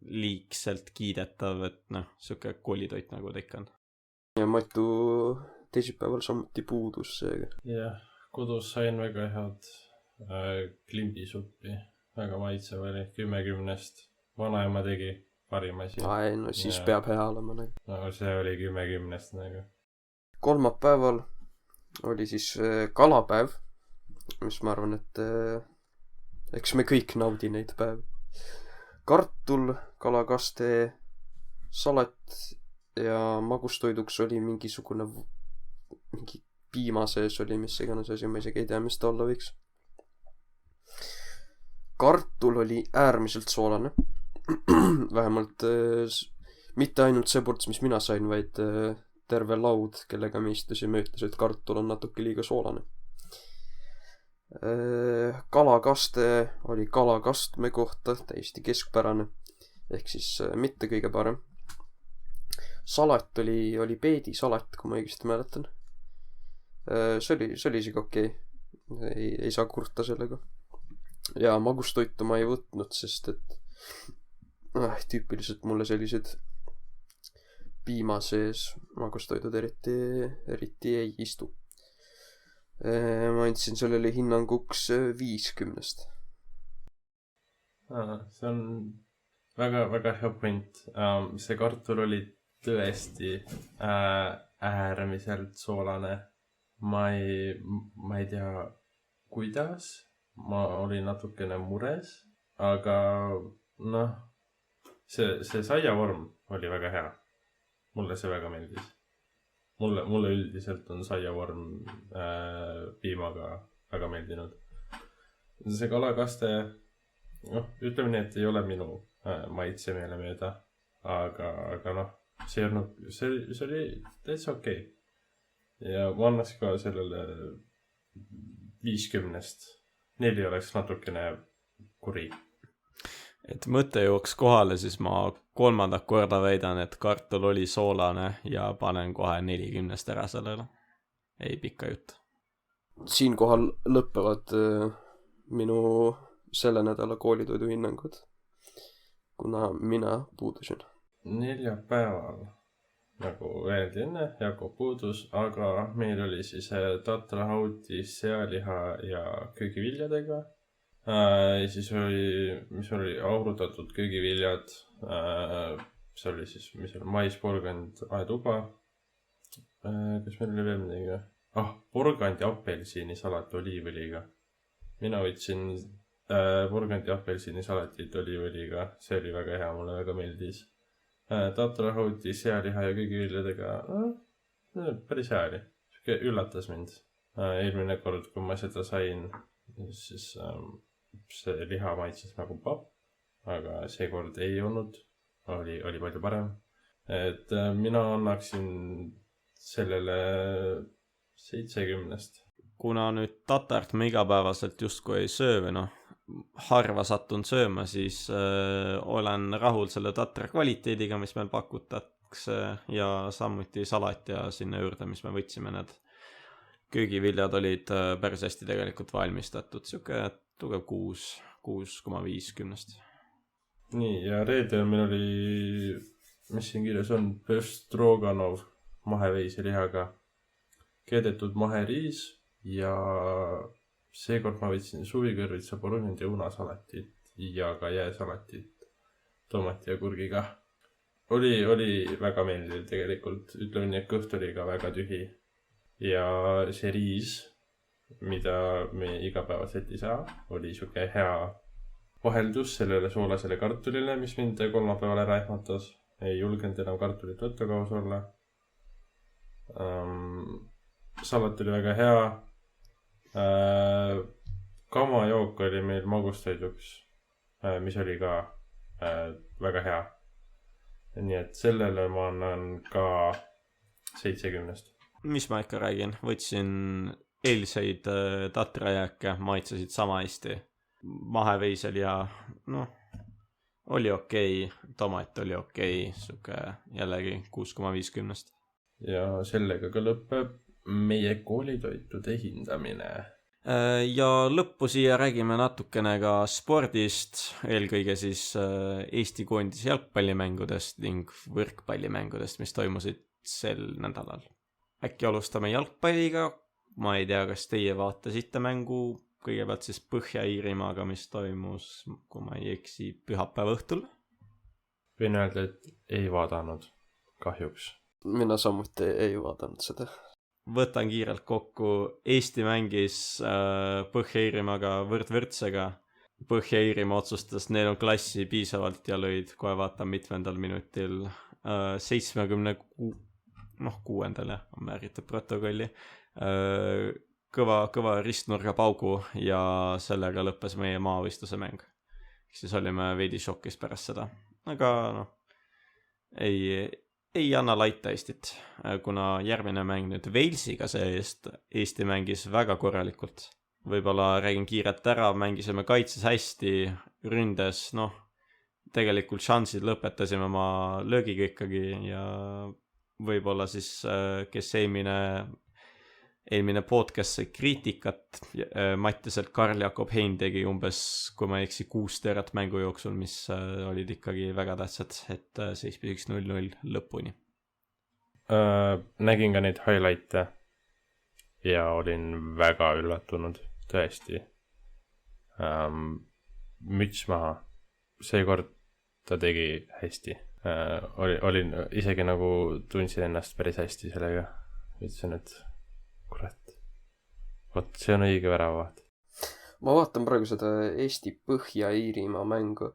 Speaker 1: liigselt kiidetav, et siuke koolitoit nagu ta ikka on.
Speaker 2: Ja Matu teisipäeval samuti puudus seega.
Speaker 3: Jah, kodus sain väga head klimbisuppi, väga maitsev oli, 10-10. Vanaema tegi parim asi.
Speaker 2: No siis peab hea olema.
Speaker 3: No see oli 10-10 nagu.
Speaker 2: Kolmapäeval oli siis kalapäev, mis ma arvan, et eks me kõik naudi neid päev. Kartul, kalakaste, salat ja magustoiduks oli mingi piima sees oli, mis iganes asi, ma isegi ei tea, mis ta olla võiks. Kartul oli äärmiselt soolane. Vähemalt mitte ainult see ports, mis mina sain, vaid terve laud, kellega me istusime, ütles, et kartul on natuke liiga soolane. Kalakaste oli kalakastme kohta, täiesti keskpärane, ehk siis mitte kõige parem. Salat oli peedisalat, kui ma õigesti mäletan. See oli isegi okei. Ei saa kurta sellega. Ja magustoitu ma ei võtnud, sest et tüüpiliselt mulle sellised piima sees magustoidud eriti ei istu. Ma andsin sellele hinnanguks 5/10.
Speaker 3: See on väga, väga hea point. See kartul oli tõesti äärmiselt soolane. Ma ei tea, kuidas. Ma olin natukene mures, aga noh, see saiavorm oli väga hea. Mulle see väga meeldis. Mulle üldiselt on saiavorm piimaga väga meeldinud. See kalakaste, ütleme nii, et ei ole minu maitse meele mööda, aga noh, see oli täitsa okei. Ja ma annaks ka sellele 5/10. 4 oleks natukene kuri.
Speaker 1: Et mõte jooks kohale, siis ma 3. korda väidan, et kartul oli soolane ja panen kohe 40 ära sellele. Ei pikka jutt.
Speaker 2: Siinkohal lõppevad minu selle nädala koolitoidu hinnangud, kuna mina puudusin.
Speaker 3: Neljapäeval, nagu öeldi enne, Jakob puudus, aga meil oli siis tatrahauti, sealiha ja köögiviljadega. Siis mis oli aurutatud köögiviljad, see oli siis, mis oli mais, porgand, aetuba. Kas meil oli veel midagi? Porgand ja apelsini salat oliivõliga. Mina võtsin porgand ja apelsini salatit oliivõliga, see oli väga hea, mulle väga meeldis. Tatrahauti, sealiha ja köögiviljadega, päris hea oli, üllatas mind. Eelmine kord, kui ma seda sain, siis see liha maitses nagu papp, aga seekord ei olnud, oli palju parem. Et mina annaksin sellele 70.
Speaker 1: Kuna nüüd tatart ma igapäevaselt justkui ei söö või harva sattun sööma, siis olen rahul selle tatra kvaliteediga, mis meil pakutakse ja samuti salat ja sinna juurde, mis me võtsime, need köögiviljad olid päris hästi tegelikult valmistatud, siuke tugev 6,5/10.
Speaker 3: Nii, ja reedel meil oli, mis siin kirjas on, Böstroganov maheveiselihaga, keedetud maheriis ja seekord ma võtsin suvikõrvitsa, porgand ja unasalatit ja ka jääsalatit tomati ja kurgiga. Oli väga meeldiv tegelikult, ütleme nii, et kõht oli ka väga tühi. Ja see riis, mida me igapäevaselt ei saa, oli siuke hea vaheldus sellele soolasele kartulile, mis mind kolmapäeval ära ehmatas. Ei julgenud enam kartulit võtta kaus olla. Salat oli väga hea. Kamajook oli meil magustoiduks, mis oli ka väga hea. Nii et sellele ma annan ka 70.
Speaker 1: Mis ma ikka räägin, võtsin eilseid tatrajääke, maitsesid sama hästi. Maheveisel ja oli okei, tomat oli okei, siuke jällegi 6,5/10.
Speaker 3: Ja sellega ka lõpeb meie koolitoitude hindamine.
Speaker 1: Ja lõppu siia räägime natukene ka spordist, eelkõige siis Eesti koondise jalgpallimängudest ning võrkpallimängudest, mis toimusid sel nädalal. Äkki alustame jalgpalliga, ma ei tea, kas teie vaatasite mängu kõigepealt siis Põhja-Iirimaaga, mis toimus, kui ma ei eksi, pühapäeva õhtul?
Speaker 3: Võin öelda, et ei vaadanud, kahjuks.
Speaker 2: Mina samuti ei vaadanud seda.
Speaker 1: Võtan kiirelt kokku, Eesti mängis Põhja-Iirimaaga võrdvõrdsega. Põhja-Iirimaa otsustas, neil on klassi piisavalt ja lõid kohe vaata mitmendal minutil 76. on määritud protokolli. Kõva ristnurga paugu ja sellega lõppes meie maavõistluse mäng. Siis olime veidi šokis pärast seda. Aga ei anna laita Eestit, kuna järgmine mäng nüüd Walesiga see-eest Eesti mängis väga korralikult. Võib-olla räägin kiirelt ära, mängisime kaitses hästi, ründes, tegelikult šansid lõpetasime oma löögiga ikkagi ja võib-olla siis, kes eelmine podcast sai kriitikat Mattiselt. Karl-Jakob Hein tegi umbes, kui ma ei eksi, 6 terat mängu jooksul, mis olid ikkagi väga tähtsad, et seis püsiks 0-0 lõpuni.
Speaker 3: Nägin ka neid highlight'e ja olin väga üllatunud, tõesti. Müts maha. Seekord ta tegi hästi. Olin isegi nagu tundsin ennast päris hästi sellega. Ütlesin, et kurat, vot see on õige väravaht.
Speaker 2: Ma vaatan praegu seda Eesti Põhja-Iirimaa mängu.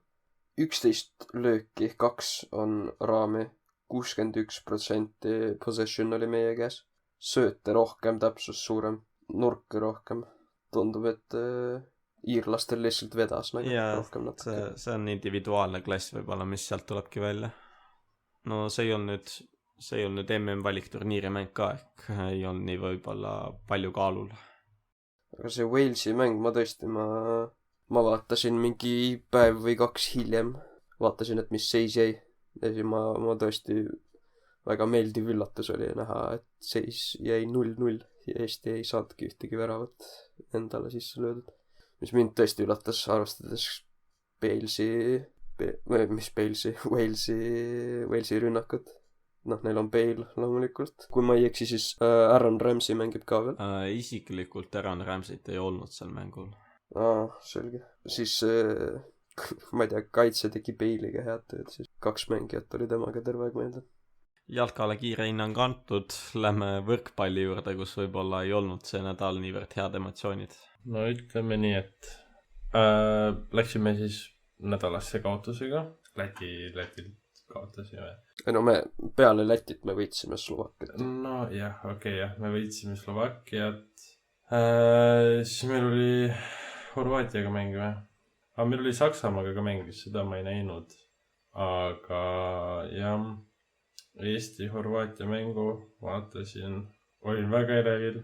Speaker 2: 11 lööki, 2 on raami, 61% possession oli meie käes. Sööte rohkem, täpsus suurem, nurke rohkem. Tundub, et iirlastel lihtsalt vedas nagu rohkem natuke.
Speaker 1: See on individuaalne klass võib-olla, mis sealt tulebki välja. No see ei olnud MM-valikturniiri mäng ka, ehk ei olnud nii võib-olla palju kaalul.
Speaker 2: Aga see Walesi mäng, ma vaatasin mingi päev või 2 hiljem. Vaatasin, et mis seis jäi. Ja siis ma tõesti väga meeldiv üllatus oli näha, et seis jäi 0-0 ja Eesti ei saanudki ühtegi väravat endale sisse löödud. Mis mind tõesti üllatas, arvestades Walesi rünnakut. Neil on Bale loomulikult. Kui ma ei eksi, siis Aaron Ramsey mängib ka veel.
Speaker 1: Isiklikult Aaron Ramsey't ei olnud seal mängul.
Speaker 2: Selge. Siis, ma ei tea, kaitse tegi Bale'iga head tööd, siis 2 mängijat oli temaga terve aeg meelde.
Speaker 1: Jalkale kiire hinnang antud, lähme võrkpalli juurde, kus võib-olla ei olnud see nädal niivõrd head emotsioonid.
Speaker 3: No ütleme nii, et läksime siis nädalasse kaotusega. Lätilt kaotasime.
Speaker 2: No me peale Lätit me võitsime Slovakkiat.
Speaker 3: No jah, jah, me võitsime Slovakkiat. Siis meil oli Horvaatiaga mäng või? Aga meil oli Saksamaaga ka mängis, seda ma ei näinud. Aga jah, Eesti-Horvaatia mängu vaatasin, olin väga elevil.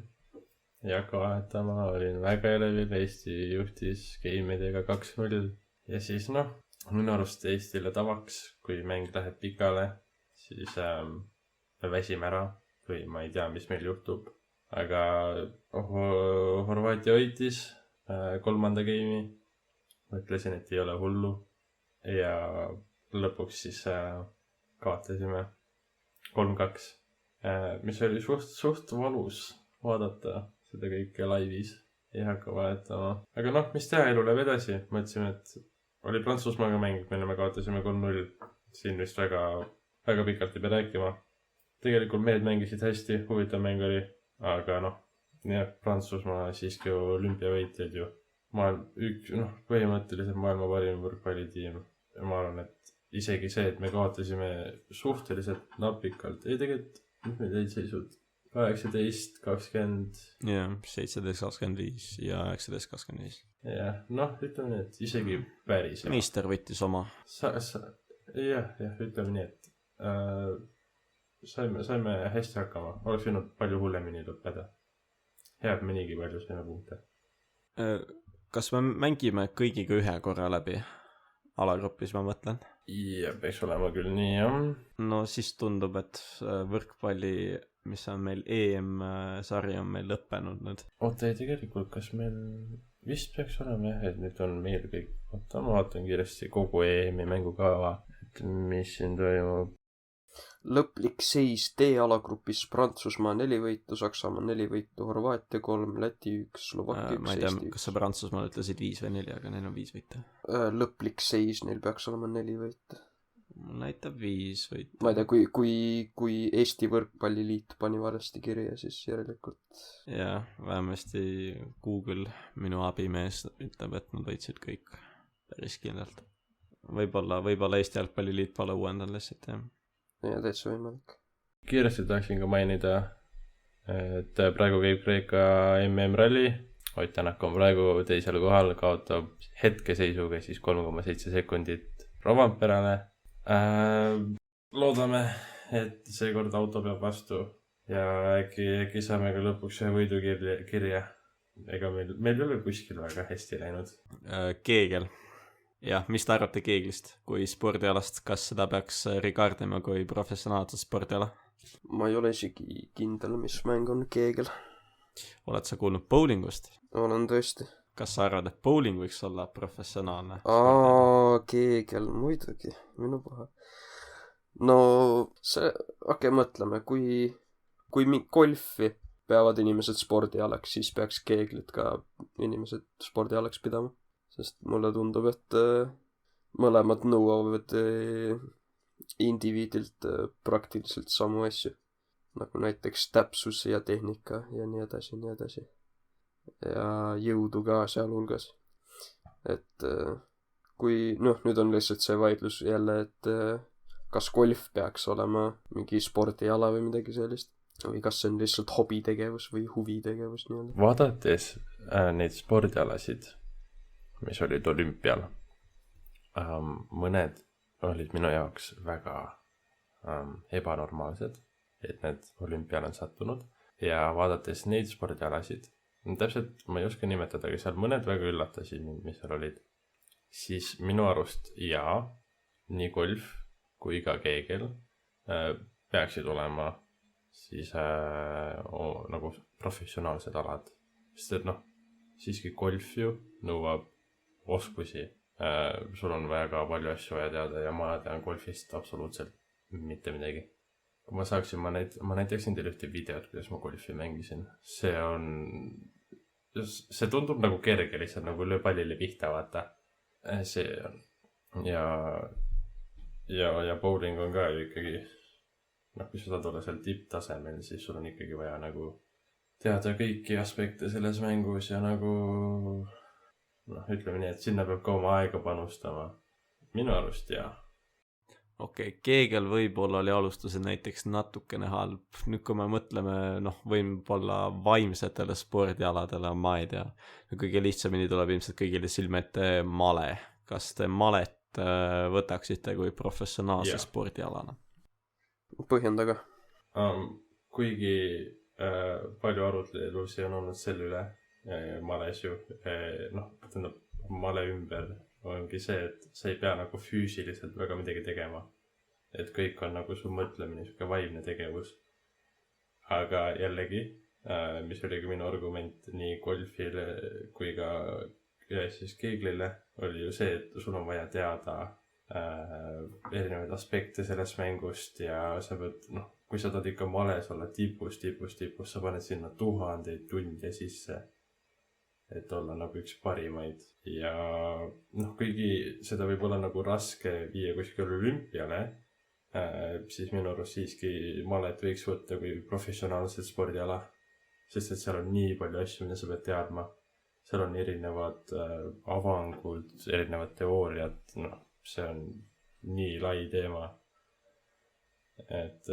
Speaker 3: Ei hakka vahetama, olin väga elevil, Eesti juhtis game'idega 2-0. Ja siis minu arust Eestile tavaks, kui mäng läheb pikale, siis me väsime ära või ma ei tea, mis meil juhtub. Aga Horvaatia hoitis 3. game'i. Mõtlesin, et ei ole hullu. Ja lõpuks siis kaotasime 3-2. Mis oli suht valus vaadata seda kõike laivis. Ei hakka vahetama. Aga mis teha, elu läheb edasi. Mõtlesime, et oli Prantsusmaaga mäng, mille me kaotasime 3-0. Siin vist väga, väga pikalt ei pea rääkima. Tegelikult mehed mängisid hästi, huvitav mäng oli. Aga Prantsusmaa siiski olümpiavõitjad ju. Põhimõtteliselt maailma parim võrkpallitiim. Ja ma arvan, et isegi see, et me kaotasime suhteliselt napikalt. Ei tegelikult, mis meil jäid seisud? 18-20.
Speaker 1: Jah, 17-25 ja 19-25.
Speaker 3: Jah, ütleme nii, et isegi päris.
Speaker 1: Meister võttis oma.
Speaker 3: Jah, ütleme nii, et saime hästi hakkama. Oleks võinud palju hullemini lõppeda. Hea, et me niigi palju saime punkte.
Speaker 1: Kas me mängime kõigiga ühe korra läbi? Alagrupis ma mõtlen.
Speaker 3: Ja, peaks olema küll nii, jah.
Speaker 1: No siis tundub, et võrkpalli, mis on meil EM-sari, on meil lõppenud nüüd.
Speaker 3: Oota, tegelikult, kas meil vist peaks olema jah, et nüüd on meil kõik. Oota, ma vaatan kiiresti kogu EM-i mängukava, et mis siin toimub.
Speaker 2: Lõplik seis D-alagrupis Prantsusmaa 4 võitu, Saksamaa 4 võitu, Horvaatia 3, Läti 1, Slovakkia 1,
Speaker 1: ma ei tea, kas sa Prantsusmaal ütlesid 5 või 4, aga neil on 5 võitu.
Speaker 2: Lõplik seis neil peaks olema 4 võitu.
Speaker 1: Näitab 5 võitu.
Speaker 2: Ma ei tea, kui Eesti Võrkpalliliit pani valesti kirja, siis järelikult.
Speaker 1: Jah, vähemasti Google, minu abimees, ütleb, et nad võitsid kõik päris kindlalt. Võib-olla Eesti Jalgpalliliit pole uuendanud lihtsalt, jah.
Speaker 2: Ja täitsa võimalik.
Speaker 3: Kiiresti tahaksin ka mainida, et praegu käib Kreeka MM-ralli. Ott Tänak on praegu teisel kohal, kaotab hetkeseisuga siis 3,7 sekundit Rovanperale. Loodame, et seekord auto peab vastu ja äkki saame ka lõpuks ühe võidu kirja. Ega meil ei ole kuskil väga hästi läinud.
Speaker 1: Keegel. Jah, mis te arvate keeglist kui spordialast? Kas seda peaks regardima kui professionaalset spordiala?
Speaker 2: Ma ei ole isegi kindel, mis mäng on keegel.
Speaker 1: oled sa kuulnud bowlingust?
Speaker 2: olen tõesti.
Speaker 1: Kas sa arvad, et bowling võiks olla professionaalne?
Speaker 2: Keegel, muidugi, minu paha. No mõtleme, kui golfi peavad inimesed spordialaks, siis peaks keeglit ka inimesed spordialaks pidama. Sest mulle tundub, et mõlemad nõuavad indiviidilt praktiliselt samu asju. Nagu näiteks täpsus ja tehnika ja nii edasi. Ja jõudu ka sealhulgas. Et kui, nüüd on lihtsalt see vaidlus jälle, et kas golf peaks olema mingi spordiala või midagi sellist. Või kas see on lihtsalt hobitegevus või huvitegevus nii-öelda.
Speaker 3: Vaadates neid spordialasid, mis olid olümpial, mõned olid minu jaoks väga ebanormaalsed, et need olümpiale on sattunud. Ja vaadates neid spordialasid, täpselt ma ei oska nimetada, aga seal mõned väga üllatasid mind, mis seal olid. Siis minu arust nii golf kui ka keegel peaksid olema siis nagu professionaalsed alad. Sest et siiski golf ju nõuab oskusi. Sul on väga palju asju vaja teada ja ma tean golfist absoluutselt mitte midagi. Kui ma saaksin, ma näitaksin teile ühte videot, kuidas ma golfi mängisin. See tundub nagu kerge, lihtsalt nagu löö pallile pihta, vaata. See on. Ja bowling on ka ikkagi, kui sa saad olla seal tipptasemel, siis sul on ikkagi vaja nagu teada kõiki aspekte selles mängus ja nagu, ütleme nii, et sinna peab ka oma aega panustama. Minu arust,
Speaker 1: Okei, keegel võib-olla oli alustused näiteks natukene halb. Nüüd kui me mõtleme, võib-olla vaimsetele spordialadele, ma ei tea. Kõige lihtsamini tuleb ilmselt kõigile silme ette male. Kas te malet võtaksite kui professionaalse spordialana?
Speaker 2: Põhjendaga.
Speaker 3: Kuigi palju arutlusi on olnud selle üle males ju, male ümber ongi see, et sa ei pea nagu füüsiliselt väga midagi tegema. Et kõik on nagu su mõtlemine, siuke vaimne tegevus. Aga jällegi, mis oli ka minu argument nii golfile kui ka siis keeglile, oli ju see, et sul on vaja teada erinevaid aspekte sellest mängust ja sa pead, kui sa tahad ikka males olla tipus, sa paned sinna 1000 tunde sisse, et olla nagu üks parimaid. Ja kuigi seda võib olla nagu raske viia kuskil olümpiale, siis minu arust siiski malet võiks võtta kui professionaalset spordiala, sest et seal on nii palju asju, mida sa pead teadma. Seal on erinevad avangud, erinevad teooriad, see on nii lai teema. Et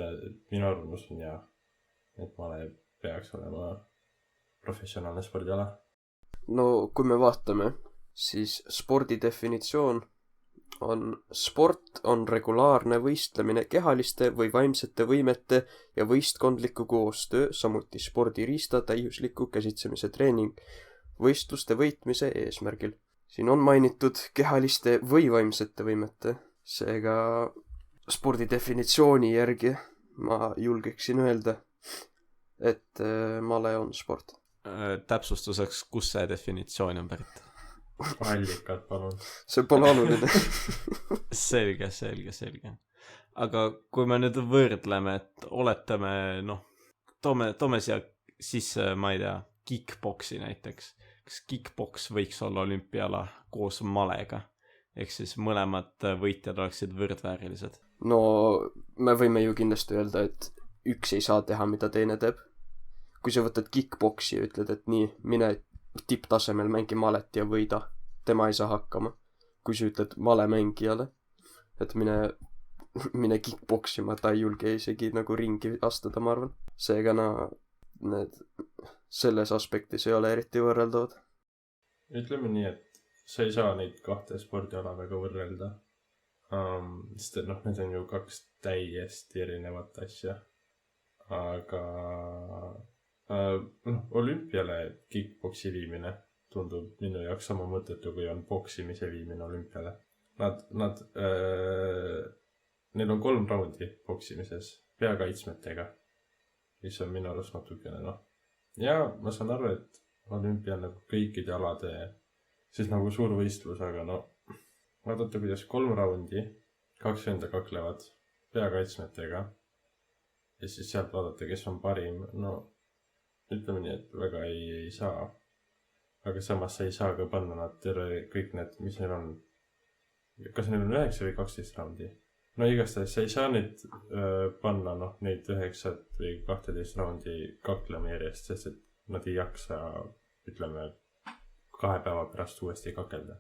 Speaker 3: minu arvamus on et male peaks olema professionaalne spordiala.
Speaker 2: Kui me vaatame, siis spordi definitsioon sport on regulaarne võistlemine kehaliste või vaimsete võimete ja võistkondliku koostöö, samuti spordiriista täiusliku käsitsemise treening võistluste võitmise eesmärgil. Siin on mainitud kehaliste või vaimsete võimete, seega spordi definitsiooni järgi ma julgeksin öelda, et male on sport.
Speaker 1: Täpsustuseks, kus see definitsioon on pärit?
Speaker 3: Allikad, palun.
Speaker 2: See pole oluline.
Speaker 1: Selge. Aga kui me nüüd võrdleme, et oletame, toome siia sisse, ma ei tea, kickboksi näiteks. Kas kickboks võiks olla olümpiala koos malega? Ehk siis mõlemad võitjad oleksid võrdväärilised.
Speaker 2: Me võime ju kindlasti öelda, et üks ei saa teha, mida teine teeb. Kui sa võtad kickboksi ja ütled, et nii, mine tipptasemel mängi malet ja võida, tema ei saa hakkama. Kui sa ütled malemängijale, et mine kickboksima, ta ei julge isegi nagu ringi astuda, ma arvan. Seega need selles aspektis ei ole eriti võrreldavad.
Speaker 3: Ütleme nii, et sa ei saa neid kahte spordiala väga võrrelda. Sest et need on ju kaks täiesti erinevat asja. Aga olümpiale kickboksi viimine tundub minu jaoks sama mõttetu, kui on boksimise viimine olümpiale. Neil on 3 raundi boksimises peakaitsmetega, mis on minu arust natukene ja ma saan aru, et olümpia on nagu kõikide alade siis nagu suur võistlus, aga no vaadata, kuidas 3 raundi 2 venda kaklevad peakaitsmetega ja siis sealt vaadata, kes on parim. No ütleme nii, et väga ei saa. Aga samas sa ei saa ka panna nad kõik need, mis neil on. Kas neil on 9 või 12 raundi? No igastahes sa ei saa neid panna neid 9 või 12 raundi kaklema järjest, sest et nad ei jaksa, ütleme, 2 päeva pärast uuesti kakelda.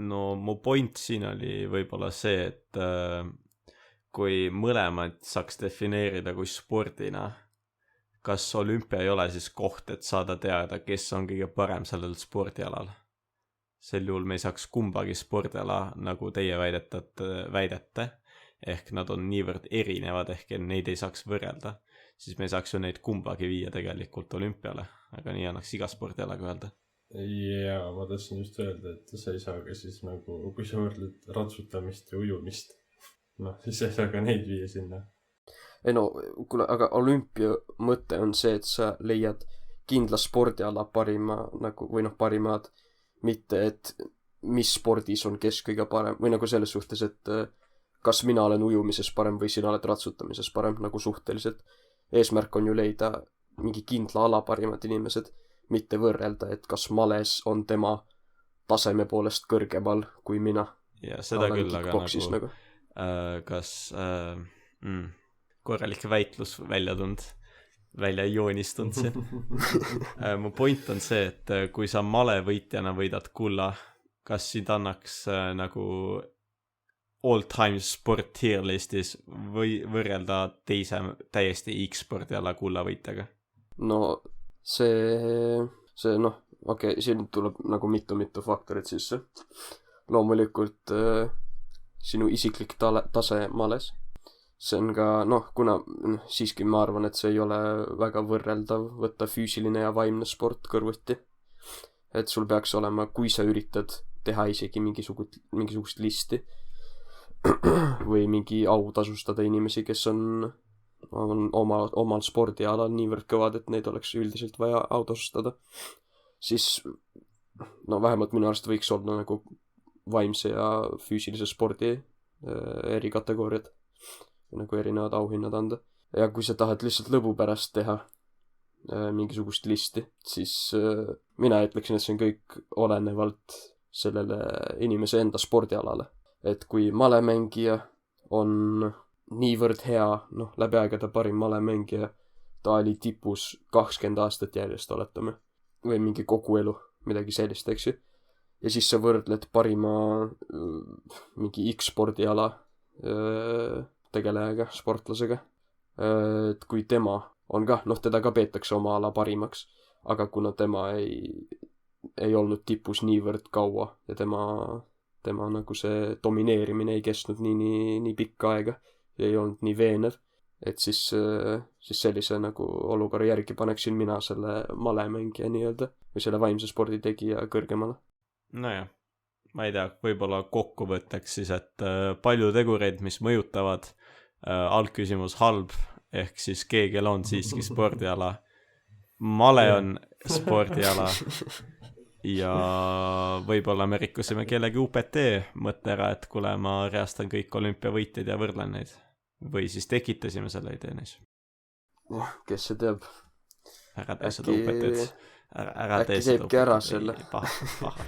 Speaker 1: No mu point siin oli võib-olla see, et kui mõlemad saaks defineerida kui spordina, kas olümpia ei ole siis koht, et saada teada, kes on kõige parem sellel spordialal? Sel juhul me ei saaks kumbagi spordiala, nagu teie väidete, ehk nad on niivõrd erinevad, ehk neid ei saaks võrrelda, siis me ei saaks ju neid kumbagi viia tegelikult olümpiale, aga nii annaks iga spordialaga öelda.
Speaker 3: Jaa, ma tahtsin just öelda, et sa ei saa ka siis nagu, kui sa võrdled ratsutamist ja ujumist, siis sa ei saa ka neid viia sinna.
Speaker 2: Ei no, kuule, aga olümpia mõte on see, et sa leiad kindla spordiala parima, nagu, või parimad, mitte et mis spordis on kes kõige parem, või nagu selles suhtes, et kas mina olen ujumises parem või sina oled ratsutamises parem, nagu suhteliselt. Eesmärk on ju leida mingi kindla ala parimad inimesed, mitte võrrelda, et kas males on tema taseme poolest kõrgemal kui mina.
Speaker 1: Ja seda küll, aga nagu, kas korralik väitlus välja joonistunud siin. Mu point on see, et kui sa male võitjana võidad kulla, kas sind annaks nagu all-time sport tier listis või võrrelda teise täiesti X-spordiala kulla võitjaga?
Speaker 2: No see okei, siin tuleb nagu mitu faktorit sisse. Loomulikult sinu isiklik tase males. See on ka, kuna siiski ma arvan, et see ei ole väga võrreldav võtta füüsiline ja vaimne sport kõrvuti. Et sul peaks olema, kui sa üritad teha isegi mingisugust listi või mingi au tasustada inimesi, kes on omal spordialal niivõrd kõvad, et neid oleks üldiselt vaja au tasustada, siis vähemalt minu arust võiks olla nagu vaimse ja füüsilise spordi erikategooriad, nagu erinevad auhinnad anda. Ja kui sa tahad lihtsalt lõbu pärast teha mingisugust listi, siis mina ütleksin, et see on kõik olenevalt sellele inimese enda spordialale. Et kui malemängija on niivõrd hea, läbi aegade parim malemängija, ta oli tipus 20 aastat järjest, oletame, või mingi kogu elu, midagi sellist, eks ju. Ja siis sa võrdled parima mingi X-spordiala tegelejaga, sportlasega. Et kui tema on ka, teda ka peetakse oma ala parimaks, aga kuna tema ei olnud tipus niivõrd kaua ja tema nagu see domineerimine ei kestnud nii pikka aega ja ei olnud nii veenev, et siis sellise nagu olukorra järgi paneksin mina selle malemängija nii-öelda või selle vaimse spordi tegija kõrgemale.
Speaker 1: Nojah, ma ei tea, võib-olla kokkuvõtteks siis, et palju tegureid, mis mõjutavad, algküsimus halb, ehk siis keegel on siiski spordiala, male on spordiala ja võib-olla me rikkusime kellegi UPT mõtte ära, et kuule, ma reastan kõik olümpiavõitjad ja võrdlen neid. Või siis tekitasime selle idee neis.
Speaker 2: Kes see teab?
Speaker 1: Ära tee seda UPT-d.
Speaker 2: Äkki teebki ära selle.
Speaker 1: Paha.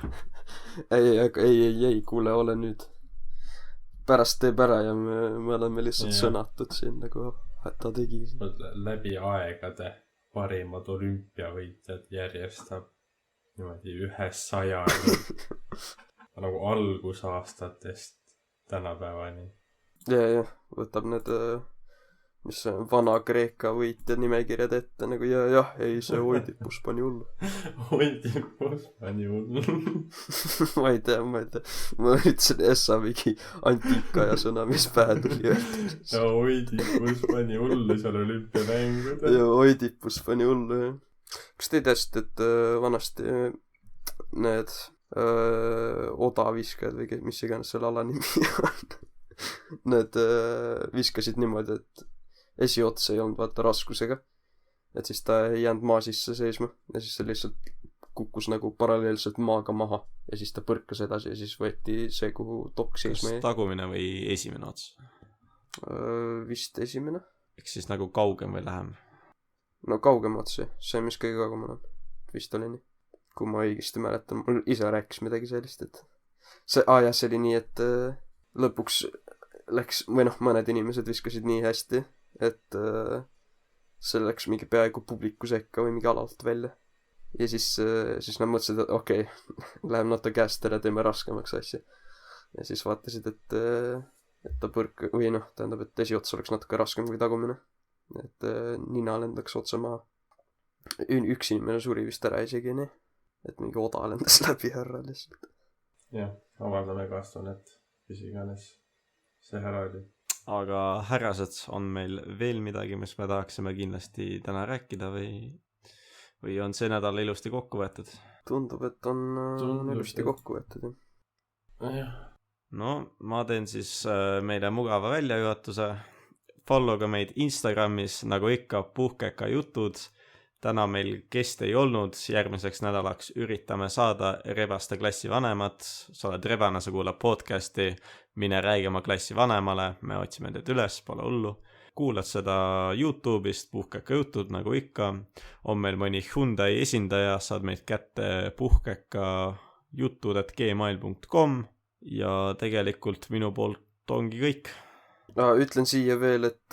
Speaker 2: Ei, kuule, ole nüüd. Pärast teeb ära ja me oleme lihtsalt sõnatud siin nagu ta tegi.
Speaker 3: Läbi aegade parimad olümpiavõitjad järjestab niimoodi 100 nagu algusaastatest tänapäevani.
Speaker 2: Ja, võtab need, mis see vana Kreeka võitja nimekirjad ette, nagu ei, see Oidipus pani hullu.
Speaker 3: Oidipus pani hullu.
Speaker 2: ma ei tea. Ma ütlesin Essa mingi antiikaja sõna, mis pähe tuli öelda.
Speaker 3: Ja Oidipus pani hullu seal olümpiamängud.
Speaker 2: Ja Oidipus pani hullu, jah. Kas te teadsite, et vanasti need odaviskajad või mis iganes selle ala nimi on, need viskasid niimoodi, et esiotsa ei olnud vaata raskusega. et siis ta ei jäänud maa sisse seisma ja siis see lihtsalt kukkus nagu paralleelselt maaga maha ja siis ta põrkas edasi ja siis võeti see, kuhu dokk seisma jäi.
Speaker 1: Kas tagumine või esimene ots?
Speaker 2: Vist esimene.
Speaker 1: Eks siis nagu kaugem või lähem?
Speaker 2: No kaugem otsi, see mis kõige kaugemal on. Vist oli nii. Kui ma õigesti mäletan, mul isa rääkis midagi sellist, et see oli nii, et lõpuks läks, või noh, mõned inimesed viskasid nii hästi, et see läks mingi peaaegu publiku sekka või mingi alalt välja. Ja siis nad mõtlesid, et okei, läheb natuke käest ära, teeme raskemaks asja. Ja siis vaatasid, et ta või noh, tähendab, et esiots oleks natuke raskem kui tagumine. Et nina lendaks otsa maha. Üks inimene suri vist ära isegi nii. Et mingi oda lendas läbi härra lihtsalt.
Speaker 3: Jah, avaldame kaastunnet, mis iganes see härra oli.
Speaker 1: Aga härrased, on meil veel midagi, mis me tahaksime kindlasti täna rääkida või on see nädal ilusti kokku võetud?
Speaker 2: Tundub, et on ilusti kokku võetud,
Speaker 3: jah.
Speaker 1: No, ma teen siis meile mugava väljajuhatuse. Followga meid Instagramis, nagu ikka, Puhkeka jutud. Täna meil geste ei olnud, järgmiseks nädalaks üritame saada Rebaste klassi vanemad. Sa oled rebane, sa kuulad podcasti, mine räägi oma klassi vanemale, me otsime teid üles, pole hullu. Kuulad seda YouTube'ist, Puhkeka jutud, nagu ikka. On meil mõni Hyundai esindaja, saad meid kätte puhkekajutud@gmail.com ja tegelikult minu poolt ongi kõik.
Speaker 2: Ütlen siia veel, et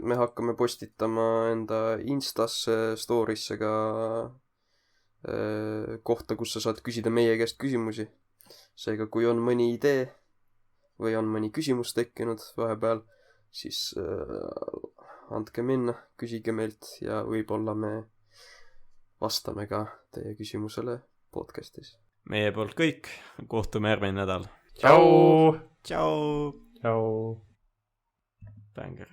Speaker 2: me hakkame postitama enda Instasse, Story'sse ka kohta, kus sa saad küsida meie käest küsimusi. Seega, kui on mõni idee või on mõni küsimus tekkinud vahepeal, siis andke minna, küsige meilt ja võib-olla me vastame ka teie küsimusele podcastis.
Speaker 1: Meie poolt kõik, kohtume järgmine nädal.
Speaker 3: Tšau!
Speaker 1: Tšau!
Speaker 3: Tšau!
Speaker 1: Banger.